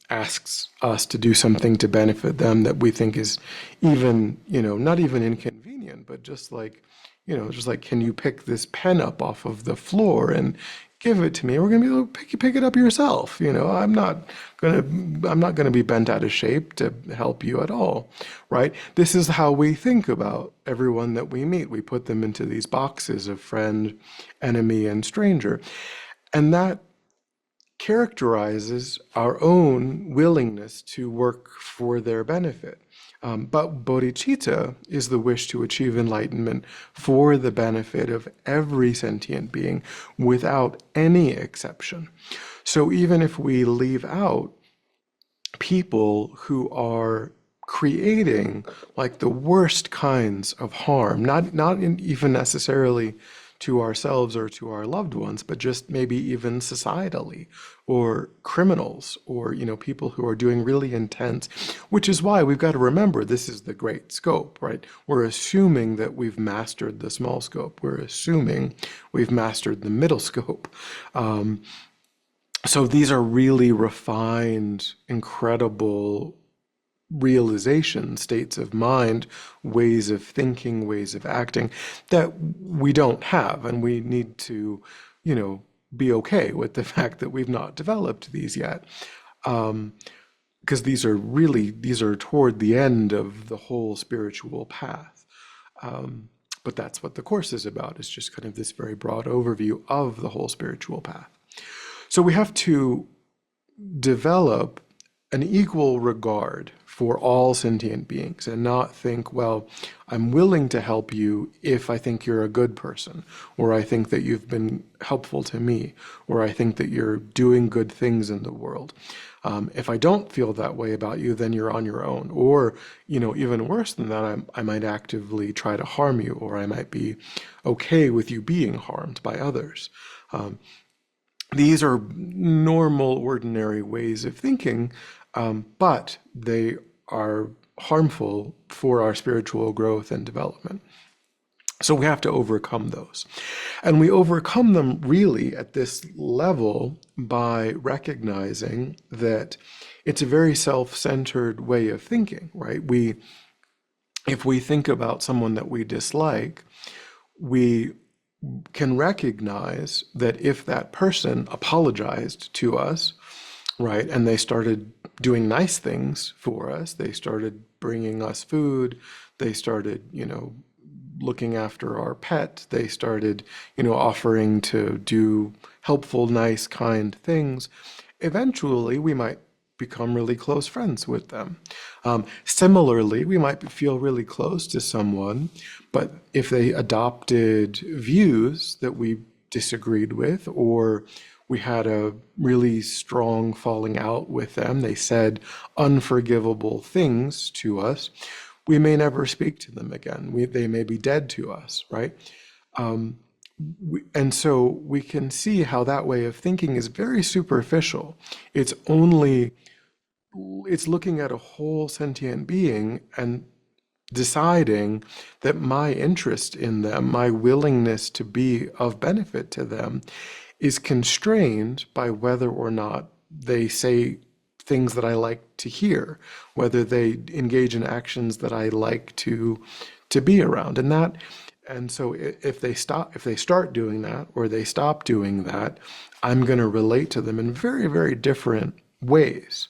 asks us to do something to benefit them that we think is even, not even inconvenient, but just like, can you pick this pen up off of the floor and give it to me? We're gonna be like, pick it up yourself. I'm not gonna be bent out of shape to help you at all, right? This is how we think about everyone that we meet. We put them into these boxes of friend, enemy, and stranger. And that characterizes our own willingness to work for their benefit. But bodhicitta is the wish to achieve enlightenment for the benefit of every sentient being without any exception. So even if we leave out people who are creating like the worst kinds of harm, even necessarily to ourselves or to our loved ones, but just maybe even societally, or criminals, or people who are doing really intense, which is why we've got to remember this is the great scope, right? We're assuming that we've mastered the small scope. We're assuming we've mastered the middle scope. So these are really refined, incredible realization, states of mind, ways of thinking, ways of acting that we don't have. And we need to, be okay with the fact that we've not developed these yet. Because these are toward the end of the whole spiritual path. But that's what the course is about, is just kind of this very broad overview of the whole spiritual path. So we have to develop an equal regard for all sentient beings and not think, well, I'm willing to help you if I think you're a good person, or I think that you've been helpful to me, or I think that you're doing good things in the world. If I don't feel that way about you, then you're on your own. Or, even worse than that, I might actively try to harm you, or I might be okay with you being harmed by others. These are normal, ordinary ways of thinking, but they are harmful for our spiritual growth and development. So we have to overcome those. And we overcome them really at this level by recognizing that it's a very self-centered way of thinking, right? If we think about someone that we dislike, we can recognize that if that person apologized to us, right, and they started doing nice things for us, they started bringing us food, they started, looking after our pet, they started, offering to do helpful, nice, kind things, eventually we might become really close friends with them. Similarly, we might feel really close to someone, but if they adopted views that we disagreed with, or we had a really strong falling out with them, they said unforgivable things to us, we may never speak to them again. They may be dead to us, right? And so we can see how that way of thinking is very superficial. It's only it's looking at a whole sentient being and deciding that my interest in them, my willingness to be of benefit to them, is constrained by whether or not they say things that I like to hear, whether they engage in actions that I like to be around. And so if they start doing that or they stop doing that, I'm going to relate to them in very, very different ways.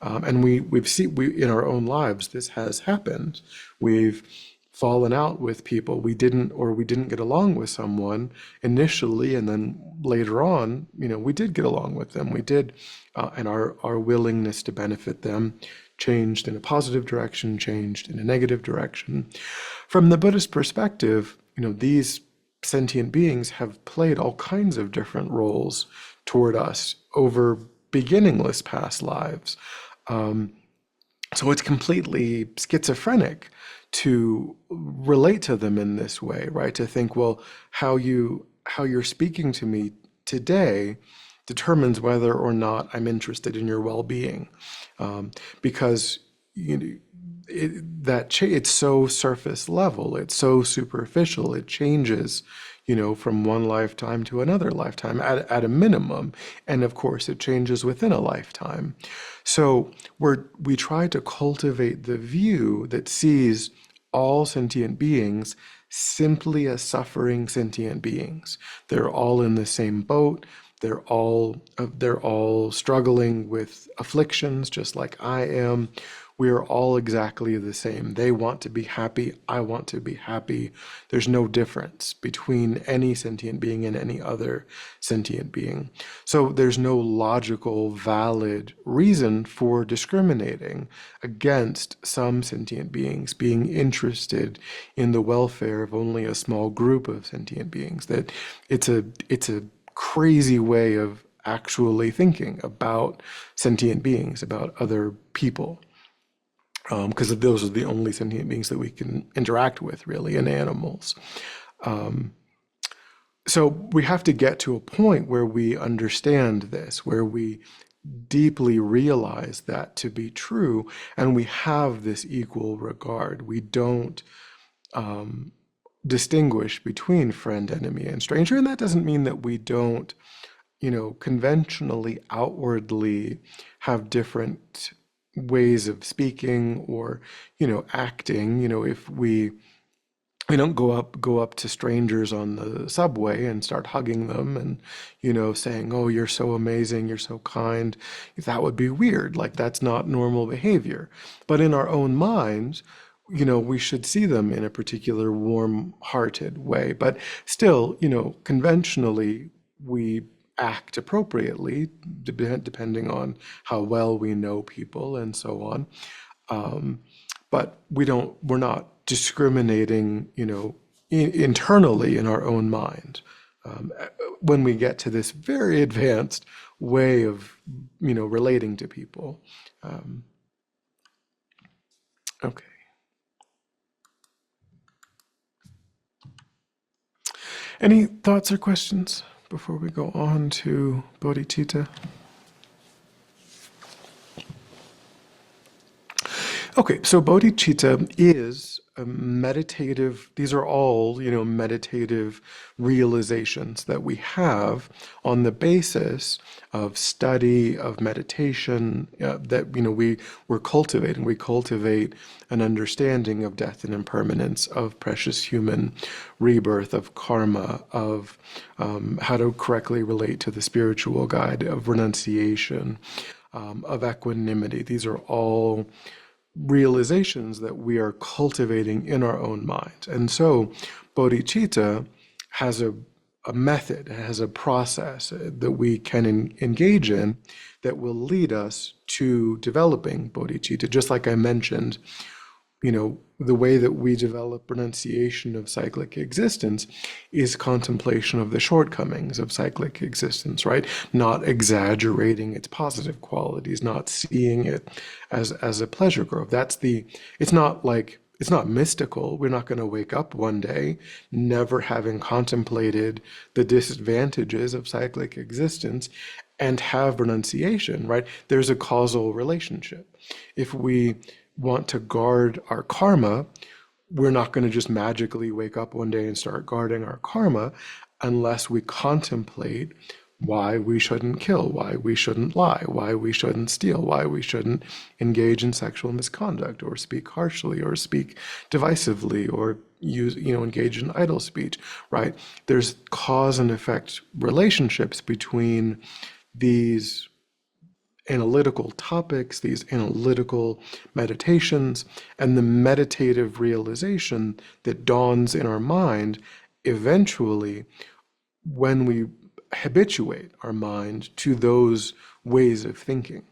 And we've seen in our own lives, this has happened. We've fallen out with people we didn't get along with someone initially, and then later on, we did get along with them. We did, and our willingness to benefit them changed in a positive direction, changed in a negative direction. From the Buddhist perspective, these sentient beings have played all kinds of different roles toward us over beginningless past lives. So it's completely schizophrenic to relate to them in this way, right? To think, well, how you're speaking to me today determines whether or not I'm interested in your well-being, because it's so surface level, it's so superficial, it changes, from one lifetime to another lifetime at a minimum, and of course it changes within a lifetime. So we try to cultivate the view that sees all sentient beings simply as suffering sentient beings. They're all in the same boat. They're all struggling with afflictions, just like I am. we are all exactly the same. They want to be happy. I want to be happy. There's no difference between any sentient being and any other sentient being. So there's no logical, valid reason for discriminating against some sentient beings being interested in the welfare of only a small group of sentient beings. That it's a crazy way of actually thinking about sentient beings, about other people, because those are the only sentient beings that we can interact with, really, and animals. So we have to get to a point where we understand this, where we deeply realize that to be true, and we have this equal regard. We don't distinguish between friend, enemy, and stranger, and that doesn't mean that we don't, conventionally, outwardly have different ways of speaking or, acting. If we don't go up to strangers on the subway and start hugging them and, saying, "Oh, you're so amazing, you're so kind." That would be weird. Like, that's not normal behavior. But in our own minds, we should see them in a particular warm-hearted way. But still, conventionally, we act appropriately, depending on how well we know people and so on. But we're not discriminating, internally in our own mind. When we get to this very advanced way of, relating to people. Okay. Any thoughts or questions before we go on to bodhicitta? Okay, so bodhicitta is a meditative, these are all, meditative realizations that we have on the basis of study, of meditation, that, we're cultivating. We cultivate an understanding of death and impermanence, of precious human rebirth, of karma, of how to correctly relate to the spiritual guide, of renunciation, of equanimity. These are all realizations that we are cultivating in our own mind. And so bodhicitta has a method, has a process that we can engage in that will lead us to developing bodhicitta. Just like I mentioned, the way that we develop renunciation of cyclic existence is contemplation of the shortcomings of cyclic existence, right? Not exaggerating its positive qualities, not seeing it as a pleasure grove. It's not mystical. We're not going to wake up one day never having contemplated the disadvantages of cyclic existence and have renunciation, right? There's a causal relationship. If we want to guard our karma, we're not going to just magically wake up one day and start guarding our karma unless we contemplate why we shouldn't kill, why we shouldn't lie, why we shouldn't steal, why we shouldn't engage in sexual misconduct or speak harshly or speak divisively or engage in idle speech, right? There's cause and effect relationships between these analytical topics, these analytical meditations, and the meditative realization that dawns in our mind eventually when we habituate our mind to those ways of thinking.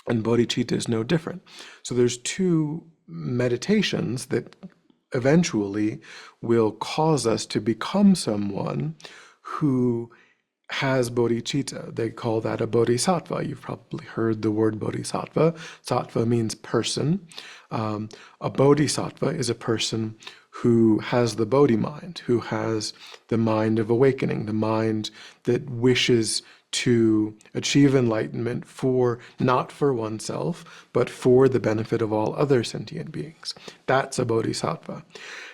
And bodhicitta is no different. So there's two meditations that eventually will cause us to become someone who has bodhicitta. They call that a bodhisattva. You've probably heard the word bodhisattva. Sattva means person. A bodhisattva is a person who has the bodhi mind, who has the mind of awakening, the mind that wishes to achieve enlightenment not for oneself, but for the benefit of all other sentient beings. That's a bodhisattva.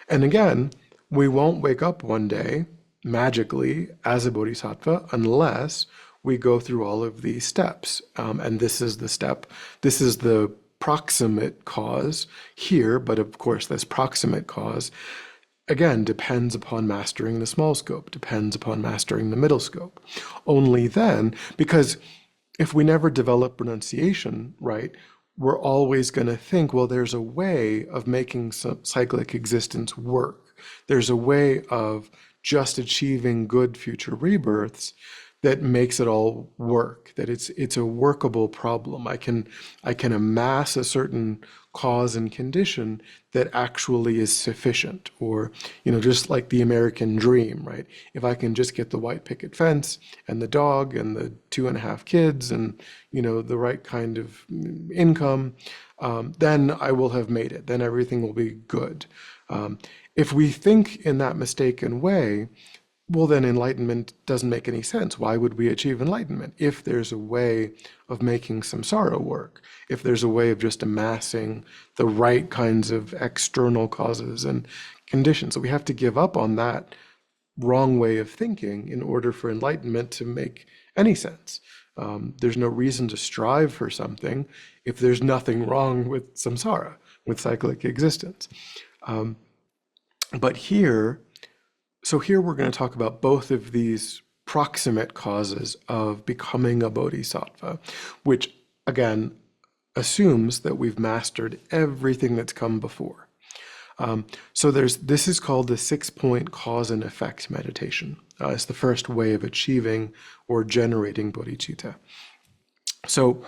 And again, we won't wake up one day magically as a bodhisattva unless we go through all of these steps. And this is the proximate cause here, but of course this proximate cause again depends upon mastering the small scope, depends upon mastering the middle scope. Only then, because if we never develop renunciation, right, we're always going to think, well, there's a way of making some cyclic existence work. There's a way of just achieving good future rebirths that makes it all work, that it's a workable problem. I can amass a certain cause and condition that actually is sufficient, or just like the American dream, right? If I can just get the white picket fence and the dog and the 2.5 kids and the right kind of income, then I will have made it. Then everything will be good. If we think in that mistaken way, well, then enlightenment doesn't make any sense. Why would we achieve enlightenment if there's a way of making samsara work? If there's a way of just amassing the right kinds of external causes and conditions? So we have to give up on that wrong way of thinking in order for enlightenment to make any sense. There's no reason to strive for something if there's nothing wrong with samsara, with cyclic existence. But here, here we're going to talk about both of these proximate causes of becoming a bodhisattva, which again assumes that we've mastered everything that's come before. This is called the 6-point cause and effect meditation. It's the first way of achieving or generating bodhicitta. So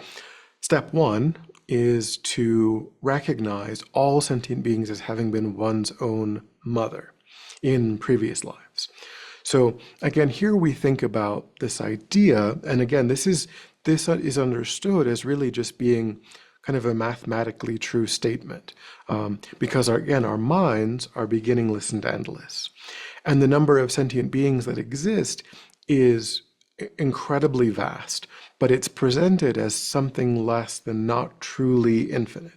step 1 is to recognize all sentient beings as having been one's own mother in previous lives. So again, here we think about this idea, and again, this is understood as really just being kind of a mathematically true statement, because our minds are beginningless and endless, and the number of sentient beings that exist is incredibly vast, but it's presented as something less than not truly infinite.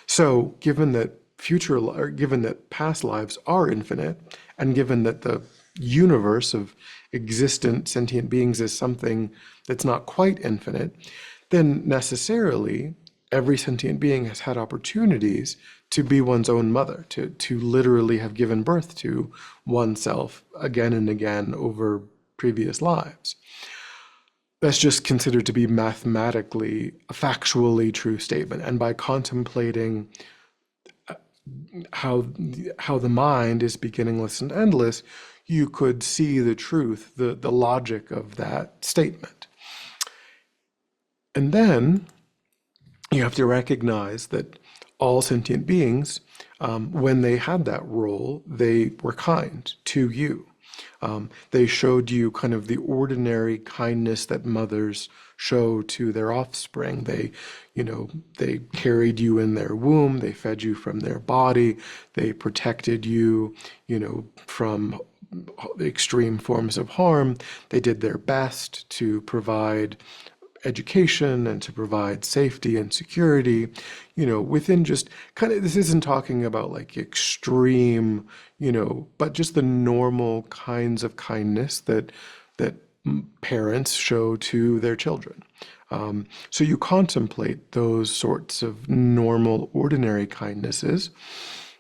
So given that past lives are infinite, and given that the universe of existent sentient beings is something that's not quite infinite, then necessarily every sentient being has had opportunities to be one's own mother, to literally have given birth to oneself again and again over previous lives. That's just considered to be mathematically, a factually true statement. And by contemplating how the mind is beginningless and endless, you could see the truth, the logic of that statement. And then you have to recognize that all sentient beings, when they had that role, they were kind to you. They showed you kind of the ordinary kindness that mothers show to their offspring. They carried you in their womb, they fed you from their body, they protected you, from extreme forms of harm. They did their best to provide education and to provide safety and security, within just kind of, this isn't talking about like extreme, but just the normal kinds of kindness that parents show to their children. So you contemplate those sorts of normal, ordinary kindnesses,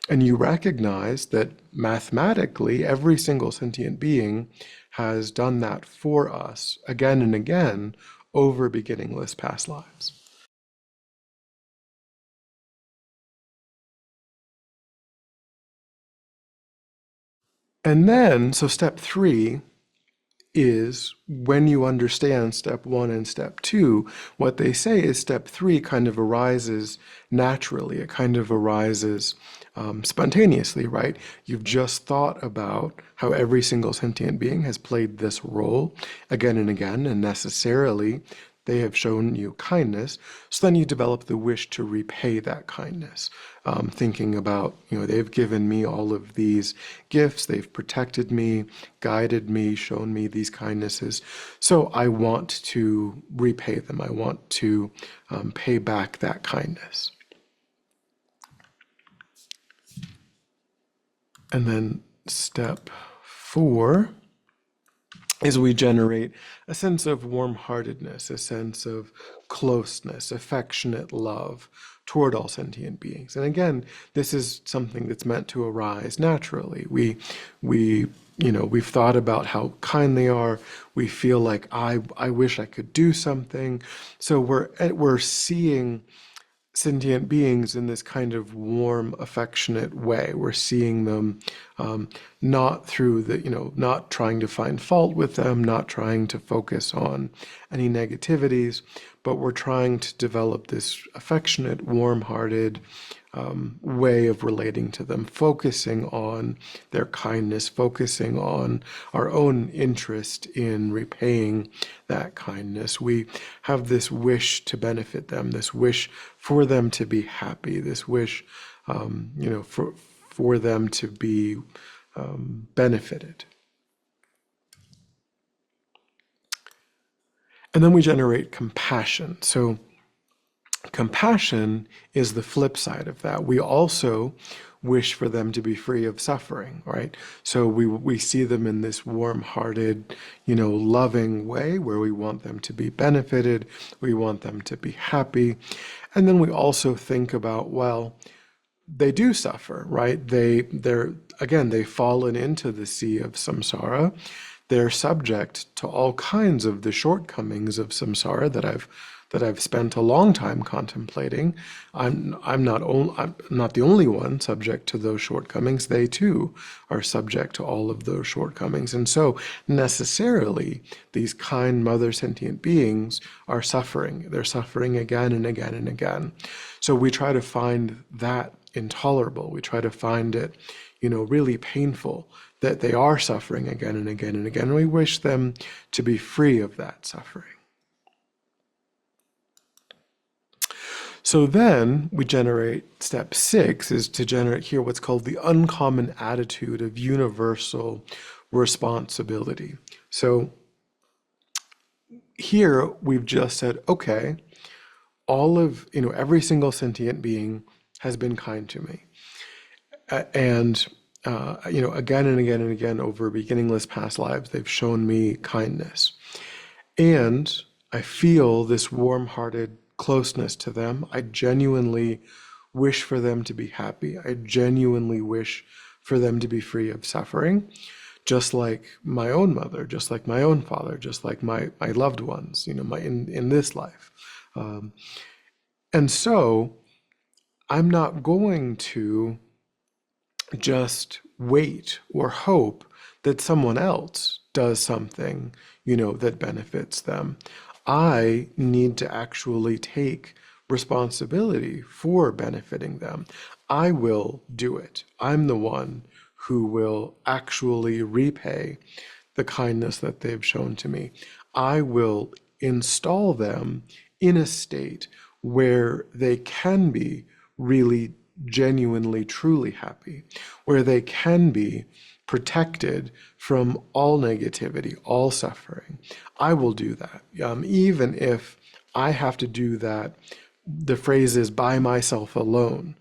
and you recognize that mathematically every single sentient being has done that for us again and again over beginningless past lives. And then, so step 3 is when you understand step 1 and step 2, what they say is step 3 kind of arises naturally. It kind of arises spontaneously, right? You've just thought about how every single sentient being has played this role again and again, and necessarily they have shown you kindness. So then you develop the wish to repay that kindness, thinking about, they've given me all of these gifts, they've protected me, guided me, shown me these kindnesses. So I want to repay them. I want to pay back that kindness. And then step 4 is we generate a sense of warm-heartedness, a sense of closeness, affectionate love toward all sentient beings. And again, this is something that's meant to arise naturally. We, we've thought about how kind they are. We feel like I wish I could do something. So we're seeing sentient beings in this kind of warm, affectionate way. We're seeing them not through not trying to find fault with them, not trying to focus on any negativities, but we're trying to develop this affectionate, warm-hearted way of relating to them, focusing on their kindness, focusing on our own interest in repaying that kindness. We have this wish to benefit them, this wish for them to be happy, this wish, for them to be benefited. And then we generate compassion. So compassion is the flip side of that. We also wish for them to be free of suffering, right? So we see them in this warm-hearted, loving way where we want them to be benefited, we want them to be happy. And then we also think about, well, they do suffer, right? They've fallen into the sea of samsara. They're subject to all kinds of the shortcomings of samsara that I've spent a long time contemplating. I'm not the only one subject to those shortcomings. They too are subject to all of those shortcomings. And so necessarily these kind mother sentient beings are suffering. They're suffering again and again and again. So we try to find that intolerable. We try to find it, really painful that they are suffering again and again and again. And we wish them to be free of that suffering. So then we generate step 6 is to generate here what's called the uncommon attitude of universal responsibility. So here we've just said, okay, every single sentient being has been kind to me. And again and again and again over beginningless past lives, they've shown me kindness. And I feel this warm-hearted closeness to them. I genuinely wish for them to be happy. I genuinely wish for them to be free of suffering, just like my own mother, just like my own father, just like my loved ones, in this life. And so I'm not going to just wait or hope that someone else does something, that benefits them. I need to actually take responsibility for benefiting them. I will do it. I'm the one who will actually repay the kindness that they've shown to me. I will install them in a state where they can be really genuinely, truly happy, where they can be protected from all negativity, all suffering. I will do that. Even if I have to do that, the phrase is by myself alone.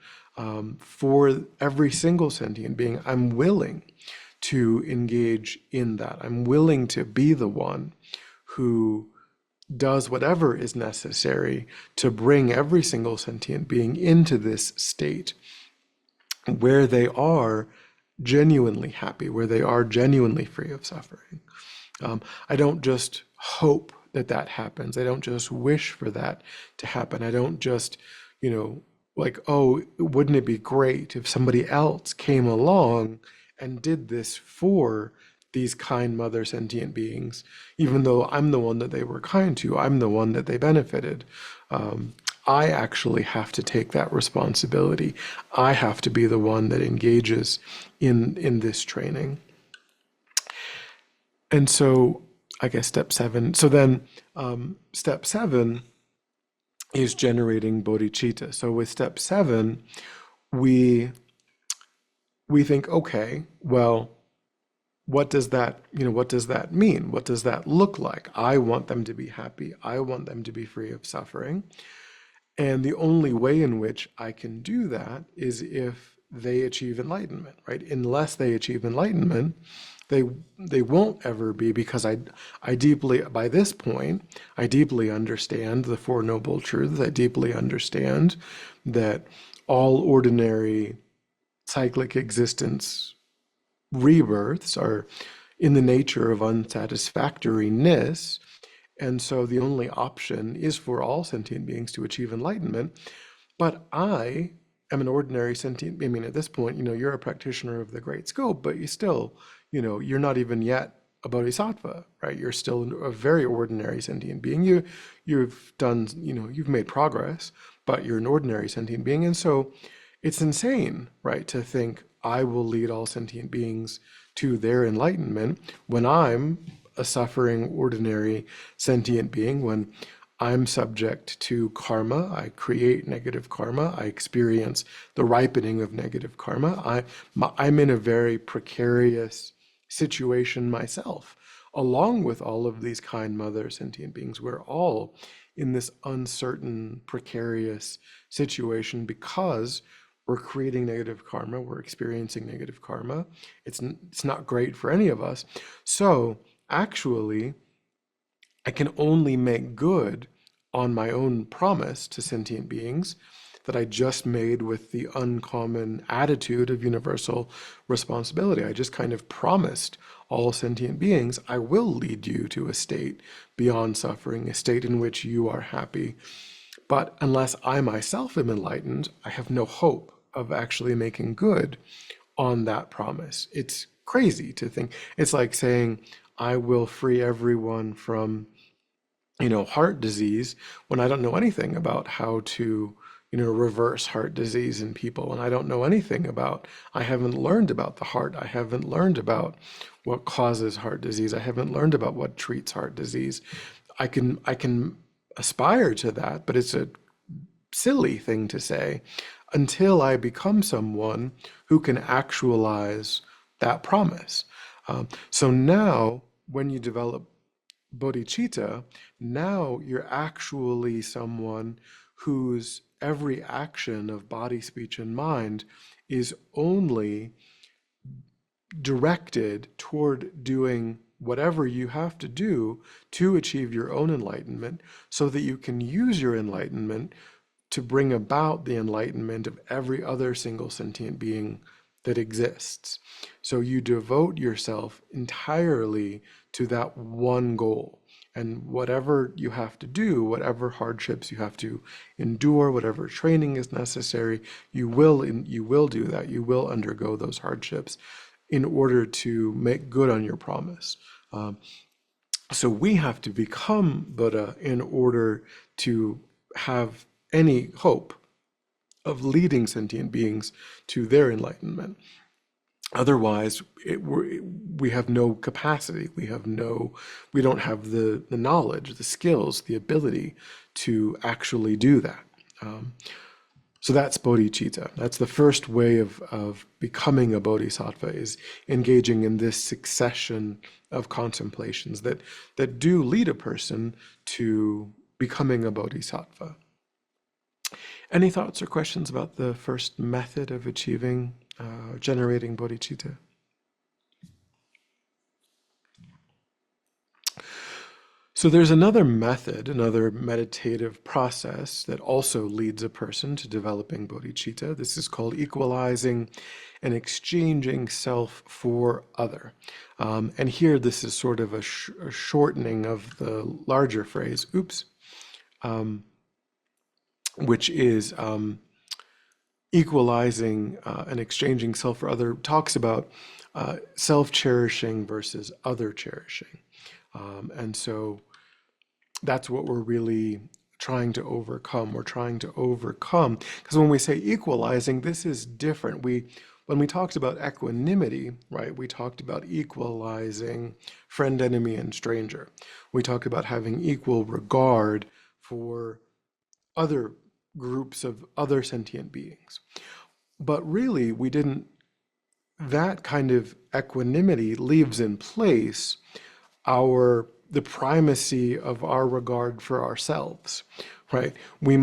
For every single sentient being, I'm willing to engage in that. I'm willing to be the one who does whatever is necessary to bring every single sentient being into this state where they are genuinely happy, where they are genuinely free of suffering. I don't just hope that that happens. I don't just wish for that to happen. I don't just, like, oh, wouldn't it be great if somebody else came along and did this for these kind mother sentient beings, even though I'm the one that they were kind to, I'm the one that they benefited. I actually have to take that responsibility. I have to be the one that engages in this training. And so I guess step 7. So then step 7 is generating bodhicitta. So with step 7, we think, okay, well, what does that mean? What does that look like? I want them to be happy. I want them to be free of suffering. And the only way in which I can do that is if they achieve enlightenment, right? Unless they achieve enlightenment, They they won't ever be, because I deeply, by this point, I deeply understand the Four Noble Truths. I deeply understand that all ordinary cyclic existence rebirths are in the nature of unsatisfactoriness. And so the only option is for all sentient beings to achieve enlightenment. But I am an ordinary sentient. I mean, at this point, you're a practitioner of the great scope, but you still, you're not even yet a bodhisattva, right? You're still a very ordinary sentient being. You've done, you've made progress, but you're an ordinary sentient being. And so it's insane, right, to think I will lead all sentient beings to their enlightenment when I'm a suffering, ordinary sentient being, when I'm subject to karma. I create negative karma. I experience the ripening of negative karma. I'm in a very precarious situation myself, along with all of these kind mother sentient beings. We're all in this uncertain, precarious situation because we're creating negative karma. We're experiencing negative karma. It's not great for any of us. So actually, I can only make good on my own promise to sentient beings that I just made with the uncommon attitude of universal responsibility. I just kind of promised all sentient beings, I will lead you to a state beyond suffering, a state in which you are happy. But unless I myself am enlightened, I have no hope of actually making good on that promise. It's crazy to think. It's like saying, I will free everyone from heart disease when I don't know anything about how to, reverse heart disease in people. And I don't know anything about, I haven't learned about the heart. I haven't learned about what causes heart disease. I haven't learned about what treats heart disease. I can aspire to that, but it's a silly thing to say until I become someone who can actualize that promise. So now, when you develop bodhicitta, now you're actually someone whose every action of body, speech, and mind is only directed toward doing whatever you have to do to achieve your own enlightenment, so that you can use your enlightenment to bring about the enlightenment of every other single sentient being that exists. So you devote yourself entirely to that one goal. And whatever you have to do, whatever hardships you have to endure, whatever training is necessary, you will do that. You will undergo those hardships in order to make good on your promise. So we have to become Buddha in order to have any hope of leading sentient beings to their enlightenment. Otherwise, we have no capacity. We don't have the knowledge, the skills, the ability to actually do that. So that's bodhicitta. That's the first way of becoming a bodhisattva, is engaging in this succession of contemplations that do lead a person to becoming a bodhisattva. Any thoughts or questions about the first method of achieving, generating bodhicitta? So there's another method, another meditative process that also leads a person to developing bodhicitta. This is called equalizing and exchanging self for other. And here, this is sort of a shortening of the larger phrase, which is equalizing and exchanging self for other, talks about self-cherishing versus other cherishing. And so that's what we're really trying to overcome. We're trying to overcome, because when we say equalizing, this is different. When we talked about equanimity, right, we talked about equalizing friend, enemy, and stranger. We talked about having equal regard for other groups of other sentient beings. But really, that kind of equanimity leaves in place the primacy of our regard for ourselves, right? We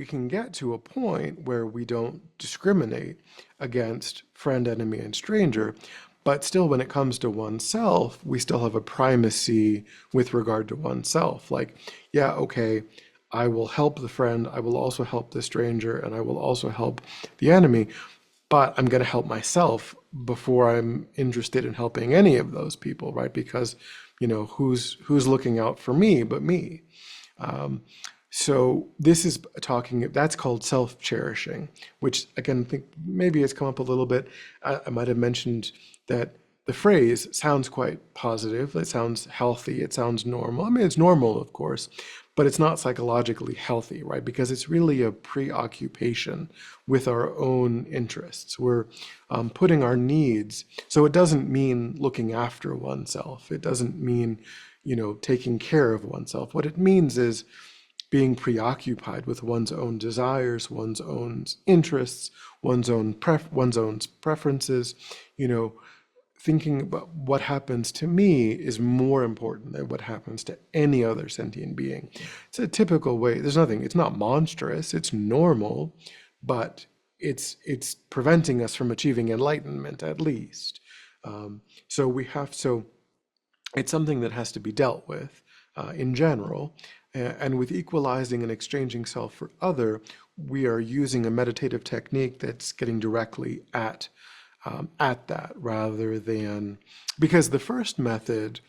can get to a point where we don't discriminate against friend, enemy, and stranger, But still, when it comes to oneself, we still have a primacy with regard to oneself. Like, yeah, okay, I will help the friend, I will also help the stranger, and I will also help the enemy, but I'm going to help myself before I'm interested in helping any of those people, right? Because, who's looking out for me but me? So this is talking, that's called self-cherishing, which again, I think maybe it's come up a little bit. I might have mentioned that the phrase sounds quite positive. It sounds healthy. It sounds normal. I mean, it's normal, of course, but it's not psychologically healthy, right? Because it's really a preoccupation with our own interests. We're putting our needs. So it doesn't mean looking after oneself. It doesn't mean, taking care of oneself. What it means is being preoccupied with one's own desires, one's own interests, one's own preferences, you know, thinking about what happens to me is more important than what happens to any other sentient being. It's a typical way. There's nothing, it's not monstrous, it's normal, but it's preventing us from achieving enlightenment at least. So it's something that has to be dealt with in general. And with equalizing and exchanging self for other, we are using a meditative technique that's getting directly at that rather than, because the first method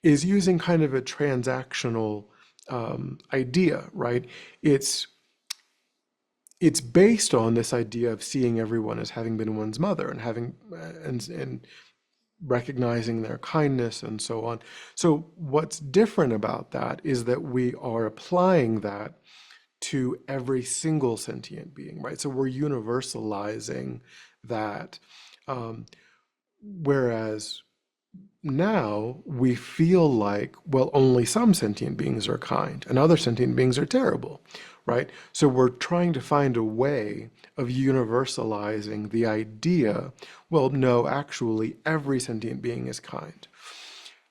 is using kind of a transactional idea, right? It's it's based on this idea of seeing everyone as having been one's mother and having and recognizing their kindness and so on. So what's different about that is that we are applying that to every single sentient being, right? So we're universalizing that. Um, Whereas now we feel like, well, only some sentient beings are kind and other sentient beings are terrible, right? So we're trying to find a way of universalizing the idea, well, no, actually, every sentient being is kind.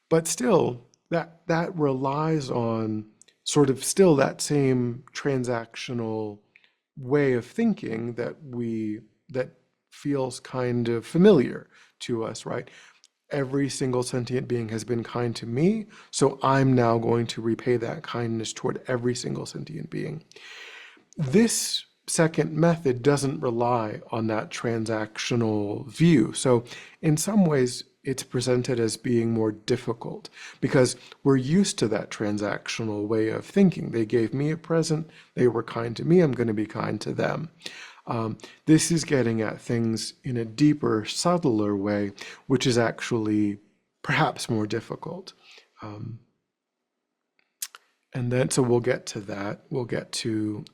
But still, that relies on sort of still that same transactional way of thinking that feels kind of familiar to us, right? Every single sentient being has been kind to me, so I'm now going to repay that kindness toward every single sentient being. This second method doesn't rely on that transactional view. So in some ways, it's presented as being more difficult because we're used to that transactional way of thinking. They gave me a present, they were kind to me, I'm going to be kind to them. This is getting at things in a deeper, subtler way, which is actually perhaps more difficult. And then, so we'll get to that. We'll get to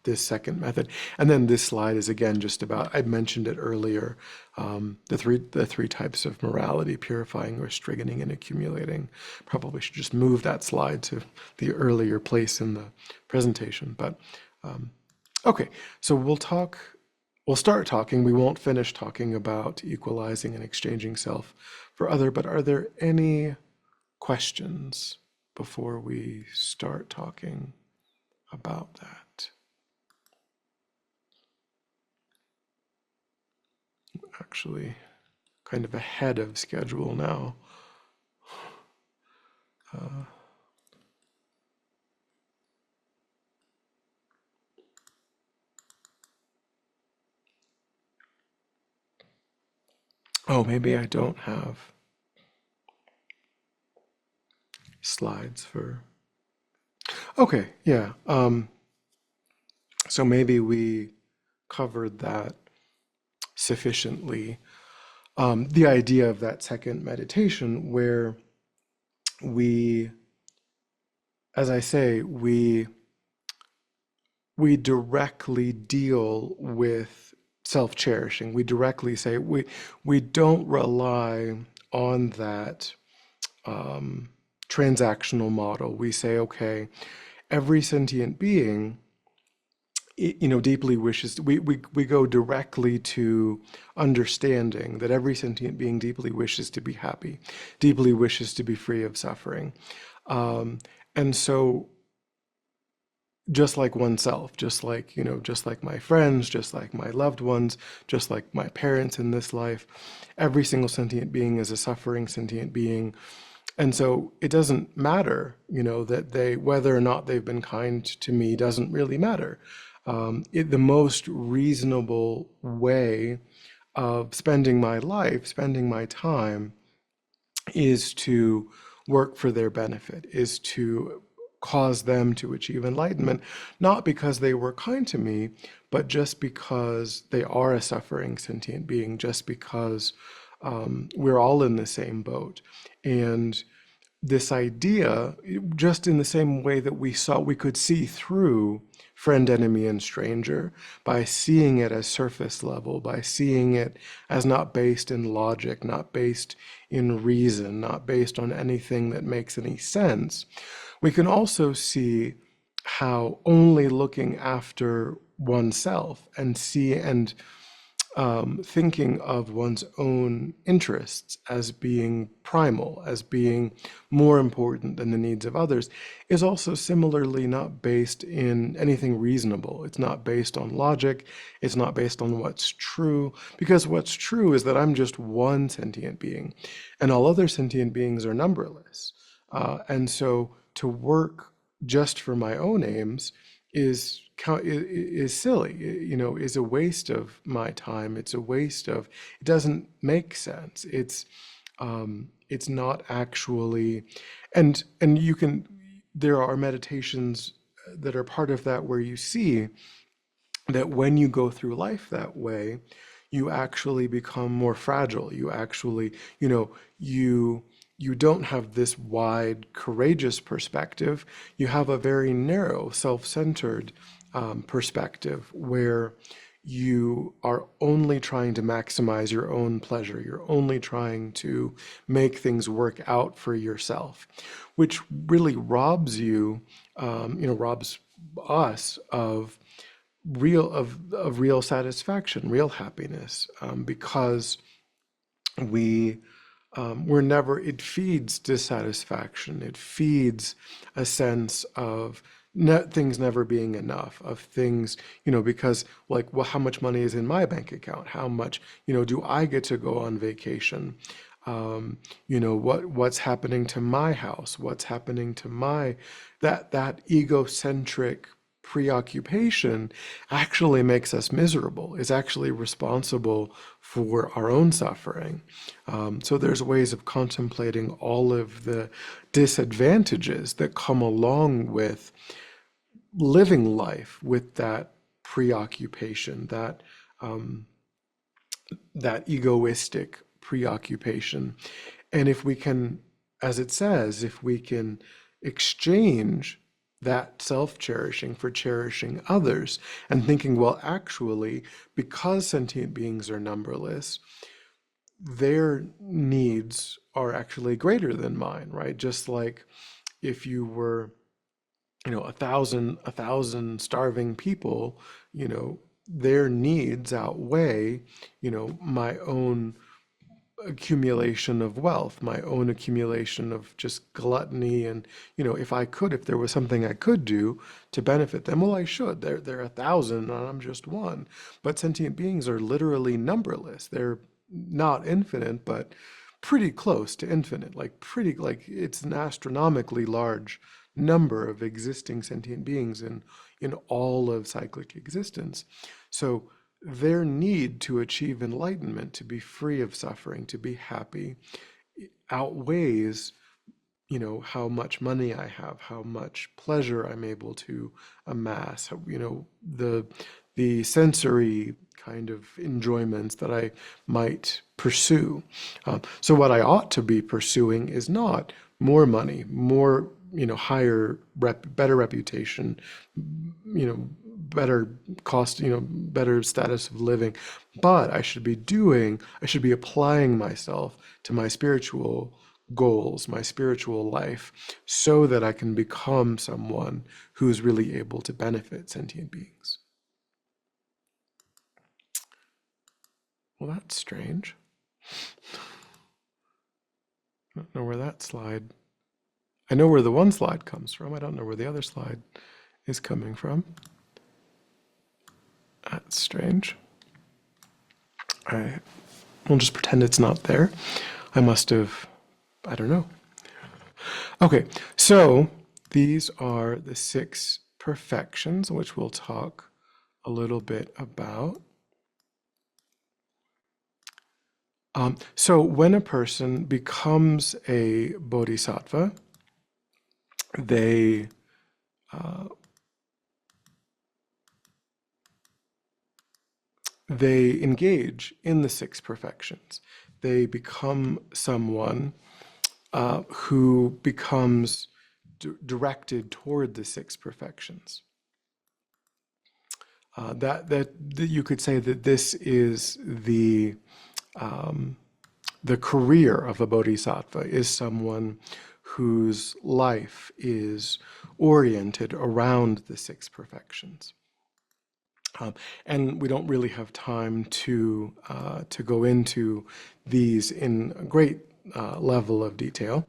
this second method. And then this slide is again just about, I mentioned it earlier, the three types of morality: purifying, restricting, and accumulating. Probably should just move that slide to the earlier place in the presentation. But okay, so we'll start talking. We won't finish talking about equalizing and exchanging self for other, but are there any questions before we start talking about that? Actually, kind of ahead of schedule now. Oh, maybe I don't have slides for. Okay, yeah. So maybe we covered that sufficiently. The idea of that second meditation where we, as I say, we directly deal with self-cherishing. We directly say we don't rely on that transactional model. We say, okay, every sentient being, deeply wishes. We go directly to understanding that every sentient being deeply wishes to be happy, deeply wishes to be free of suffering, and so just like oneself, just like, just like my friends, just like my loved ones, just like my parents in this life. Every single sentient being is a suffering sentient being. And so it doesn't matter, that whether or not they've been kind to me doesn't really matter. The most reasonable way of spending my life, spending my time, is to work for their benefit, is to cause them to achieve enlightenment, not because they were kind to me, but just because they are a suffering sentient being, just because we're all in the same boat. And this idea, just in the same way that we could see through friend, enemy, and stranger, by seeing it as surface level, by seeing it as not based in logic, not based in reason, not based on anything that makes any sense, we can also see how only looking after oneself and thinking of one's own interests as being primal, as being more important than the needs of others, is also similarly not based in anything reasonable. It's not based on logic. It's not based on what's true, because what's true is that I'm just one sentient being, and all other sentient beings are numberless. And so to work just for my own aims is silly, is a waste of my time. It's a waste of, it doesn't make sense. It's not actually, and you can, there are meditations that are part of that where you see that when you go through life that way, you actually become more fragile. You actually, you don't have this wide, courageous perspective. You have a very narrow, self-centered perspective where you are only trying to maximize your own pleasure. You're only trying to make things work out for yourself, which really robs you, robs us of real satisfaction, real happiness, because we we're never, it feeds dissatisfaction. It feeds a sense of things never being enough, of things, because like, well, how much money is in my bank account? How much, do I get to go on vacation? What's happening to my house? What's happening to my, that egocentric preoccupation actually makes us miserable, is actually responsible for our own suffering. So there's ways of contemplating all of the disadvantages that come along with living life with that preoccupation, that egoistic preoccupation. And if we can, as it says, if we can exchange that self-cherishing for cherishing others and thinking, well, actually, because sentient beings are numberless, their needs are actually greater than mine, right? Just like if you were, a thousand starving people, their needs outweigh, my own accumulation of wealth, my own accumulation of just gluttony. And, if there was something I could do to benefit them, well, I should. They're a thousand and I'm just one. But sentient beings are literally numberless. They're not infinite, but pretty close to infinite, like it's an astronomically large number of existing sentient beings in all of cyclic existence. So their need to achieve enlightenment, to be free of suffering, to be happy, outweighs, how much money I have, how much pleasure I'm able to amass, the sensory kind of enjoyments that I might pursue. So what I ought to be pursuing is not more money, more, higher better reputation, better cost, better status of living. But I should be applying myself to my spiritual goals, my spiritual life, so that I can become someone who's really able to benefit sentient beings. Well, that's strange. I don't know where that slide, I know where the one slide comes from. I don't know where the other slide is coming from. That's strange. I will just pretend it's not there. I must have, I don't know. Okay, so these are the six perfections, which we'll talk a little bit about. So when a person becomes a bodhisattva, they they engage in the six perfections. They become someone who becomes directed toward the six perfections. That you could say that this is the career of a bodhisattva, is someone whose life is oriented around the six perfections. And we don't really have time to go into these in a great level of detail,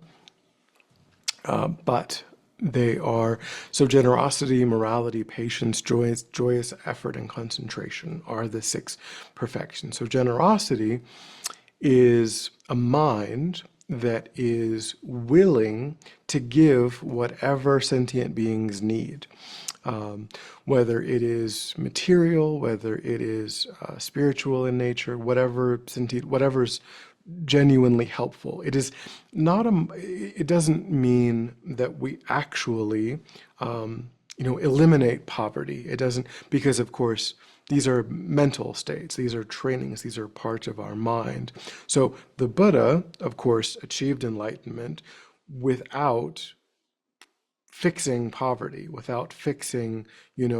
but they are so generosity, morality, patience, joyous effort, and concentration are the six perfections. So generosity is a mind that is willing to give whatever sentient beings need, whether it is material, whether it is spiritual in nature, whatever sentient, whatever's genuinely helpful. It is not a. It doesn't mean that we actually, eliminate poverty. It doesn't, because of course these are mental states. These are trainings. These are parts of our mind. So the Buddha, of course, achieved enlightenment without fixing poverty, without fixing,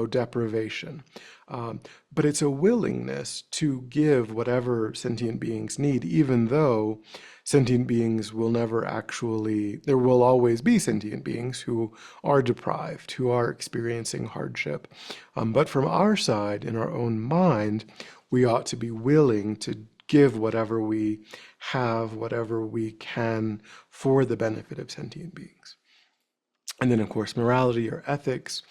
deprivation. But it's a willingness to give whatever sentient beings need, even though sentient beings will never actually, there will always be sentient beings who are deprived, who are experiencing hardship. But from our side, in our own mind, we ought to be willing to give whatever we have, whatever we can for the benefit of sentient beings. And then, of course, morality or ethics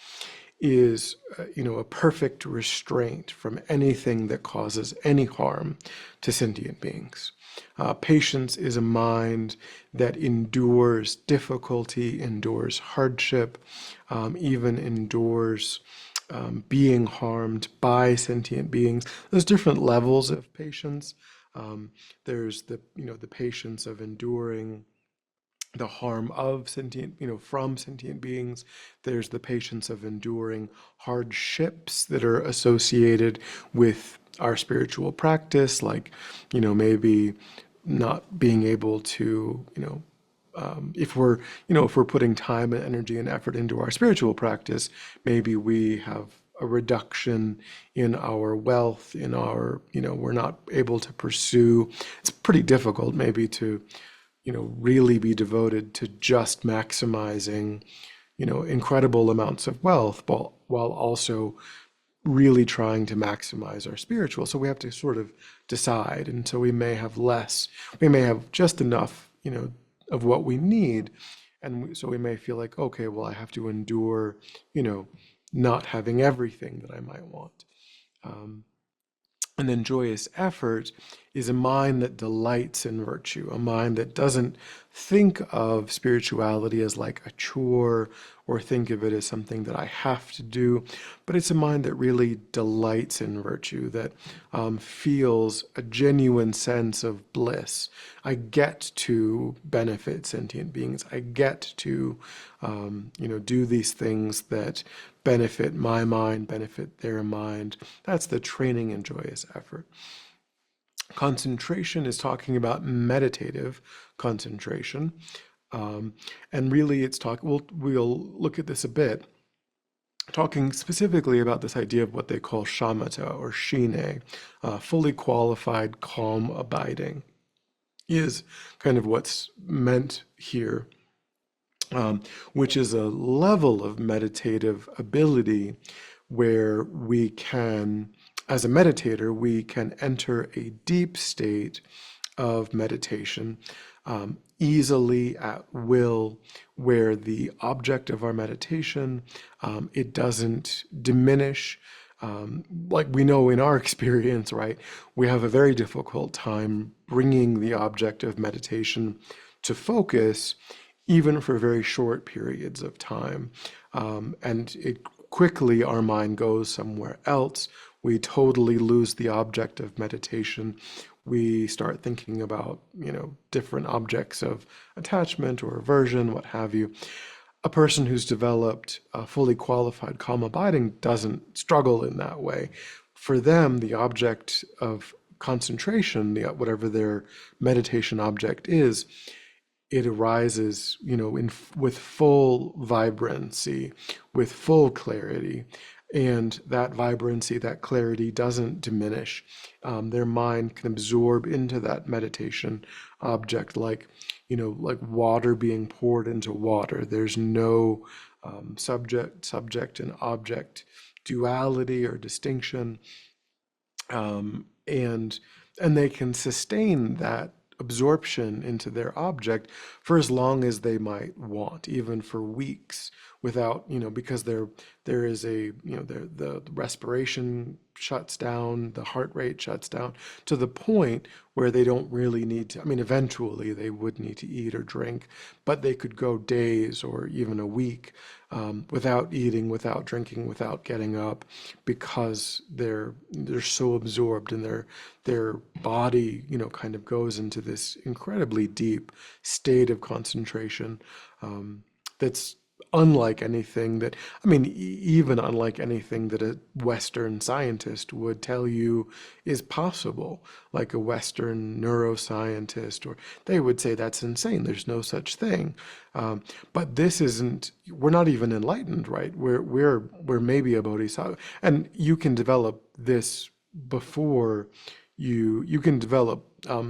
is, a perfect restraint from anything that causes any harm to sentient beings. Patience is a mind that endures difficulty, endures hardship, even endures being harmed by sentient beings. There's different levels of patience. There's the patience of enduring the harm of sentient, from sentient beings. There's the patience of enduring hardships that are associated with our spiritual practice, like, maybe not being able to, if we're putting time and energy and effort into our spiritual practice, maybe we have a reduction in our wealth, in our, we're not able to pursue. It's pretty difficult maybe to really be devoted to just maximizing, incredible amounts of wealth, while also really trying to maximize our spiritual. So we have to sort of decide. And so we may have less, we may have just enough, of what we need. And so we may feel like, okay, well, I have to endure, not having everything that I might want. And then joyous effort is a mind that delights in virtue, a mind that doesn't think of spirituality as like a chore or think of it as something that I have to do, but it's a mind that really delights in virtue, that feels a genuine sense of bliss. I get to benefit sentient beings. I get to, do these things that benefit my mind, benefit their mind. That's the training in joyous effort. Concentration is talking about meditative concentration. And really it's we'll look at this a bit, talking specifically about this idea of what they call shamatha or shine, fully qualified, calm abiding, is kind of what's meant here, which is a level of meditative ability where we can, as a meditator, we can enter a deep state of meditation, easily at will, where the object of our meditation, it doesn't diminish. Like we know in our experience, right, we have a very difficult time bringing the object of meditation to focus, even for very short periods of time. And it quickly, our mind goes somewhere else. We totally lose the object of meditation. We start thinking about, different objects of attachment or aversion, what have you. A person who's developed a fully qualified calm abiding doesn't struggle in that way. For them, the object of concentration, whatever their meditation object is, it arises, with full vibrancy, with full clarity. And that vibrancy, that clarity doesn't diminish. Their mind can absorb into that meditation object like, like water being poured into water. There's no subject and object duality or distinction, and they can sustain that absorption into their object for as long as they might want, even for weeks, without, because there is a, the respiration shuts down, the heart rate shuts down to the point where they don't really need to. I mean, eventually they would need to eat or drink, but they could go days or even a week, without eating, without drinking, without getting up, because they're so absorbed, and their body, kind of goes into this incredibly deep state of concentration, that's unlike anything that, I mean, even unlike anything that a Western scientist would tell you is possible, like a Western neuroscientist, or they would say that's insane. There's no such thing. But this isn't. We're not even enlightened, right? We're maybe a bodhisattva, and you can develop this before you can develop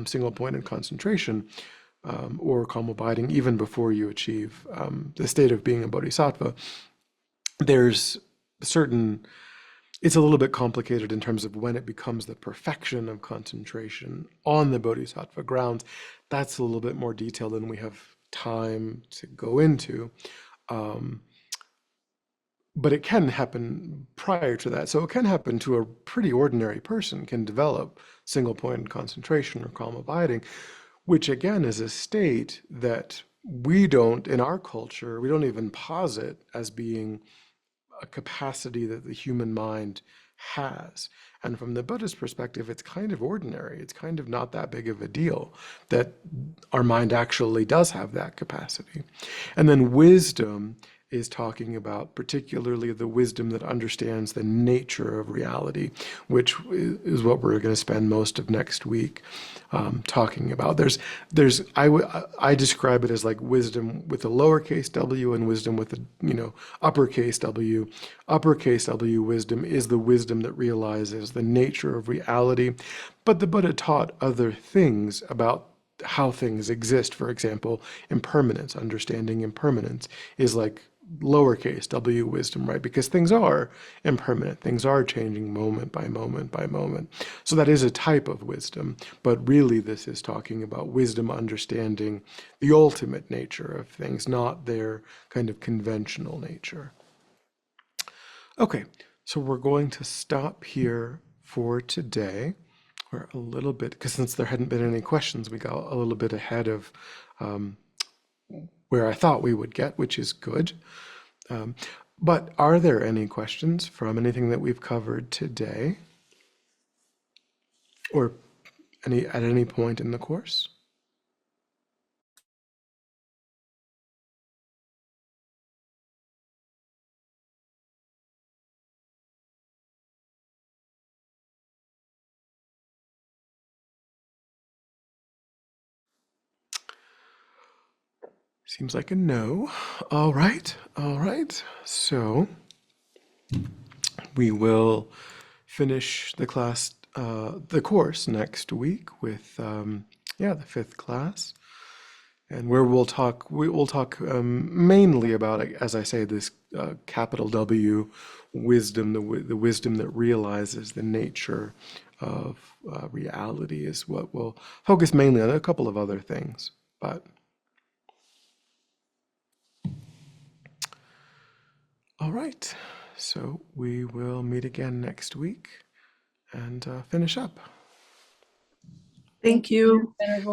single pointed concentration, or calm abiding, even before you achieve the state of being a bodhisattva. There's certain, it's a little bit complicated in terms of when it becomes the perfection of concentration on the bodhisattva grounds. That's a little bit more detail than we have time to go into. But it can happen prior to that. So it can happen to a pretty ordinary person, can develop single point concentration or calm abiding, which again is a state that we don't, in our culture, we don't even posit as being a capacity that the human mind has. And from the Buddhist perspective, it's kind of ordinary. It's kind of not that big of a deal that our mind actually does have that capacity. And then wisdom is talking about particularly the wisdom that understands the nature of reality, which is what we're going to spend most of next week talking about. I describe it as like wisdom with a lowercase w and wisdom with a uppercase w. Uppercase w wisdom is the wisdom that realizes the nature of reality, but the Buddha taught other things about how things exist. For example, impermanence, understanding impermanence is like lowercase w wisdom, right? Because things are impermanent, things are changing moment by moment by moment. So that is a type of wisdom, but really this is talking about wisdom understanding the ultimate nature of things, not their kind of conventional nature. Okay, so we're going to stop here for today. We're a little bit, because since there hadn't been any questions, we got a little bit ahead of where I thought we would get, which is good. But are there any questions from anything that we've covered today, or at any point in the course? Seems like a no. All right, all right. So we will finish the course next week with, the fifth class, and where we will talk mainly about, as I say, this capital W wisdom, the wisdom that realizes the nature of reality is what we'll focus mainly on. A couple of other things, but all right. So we will meet again next week and finish up. Thank you. Venerable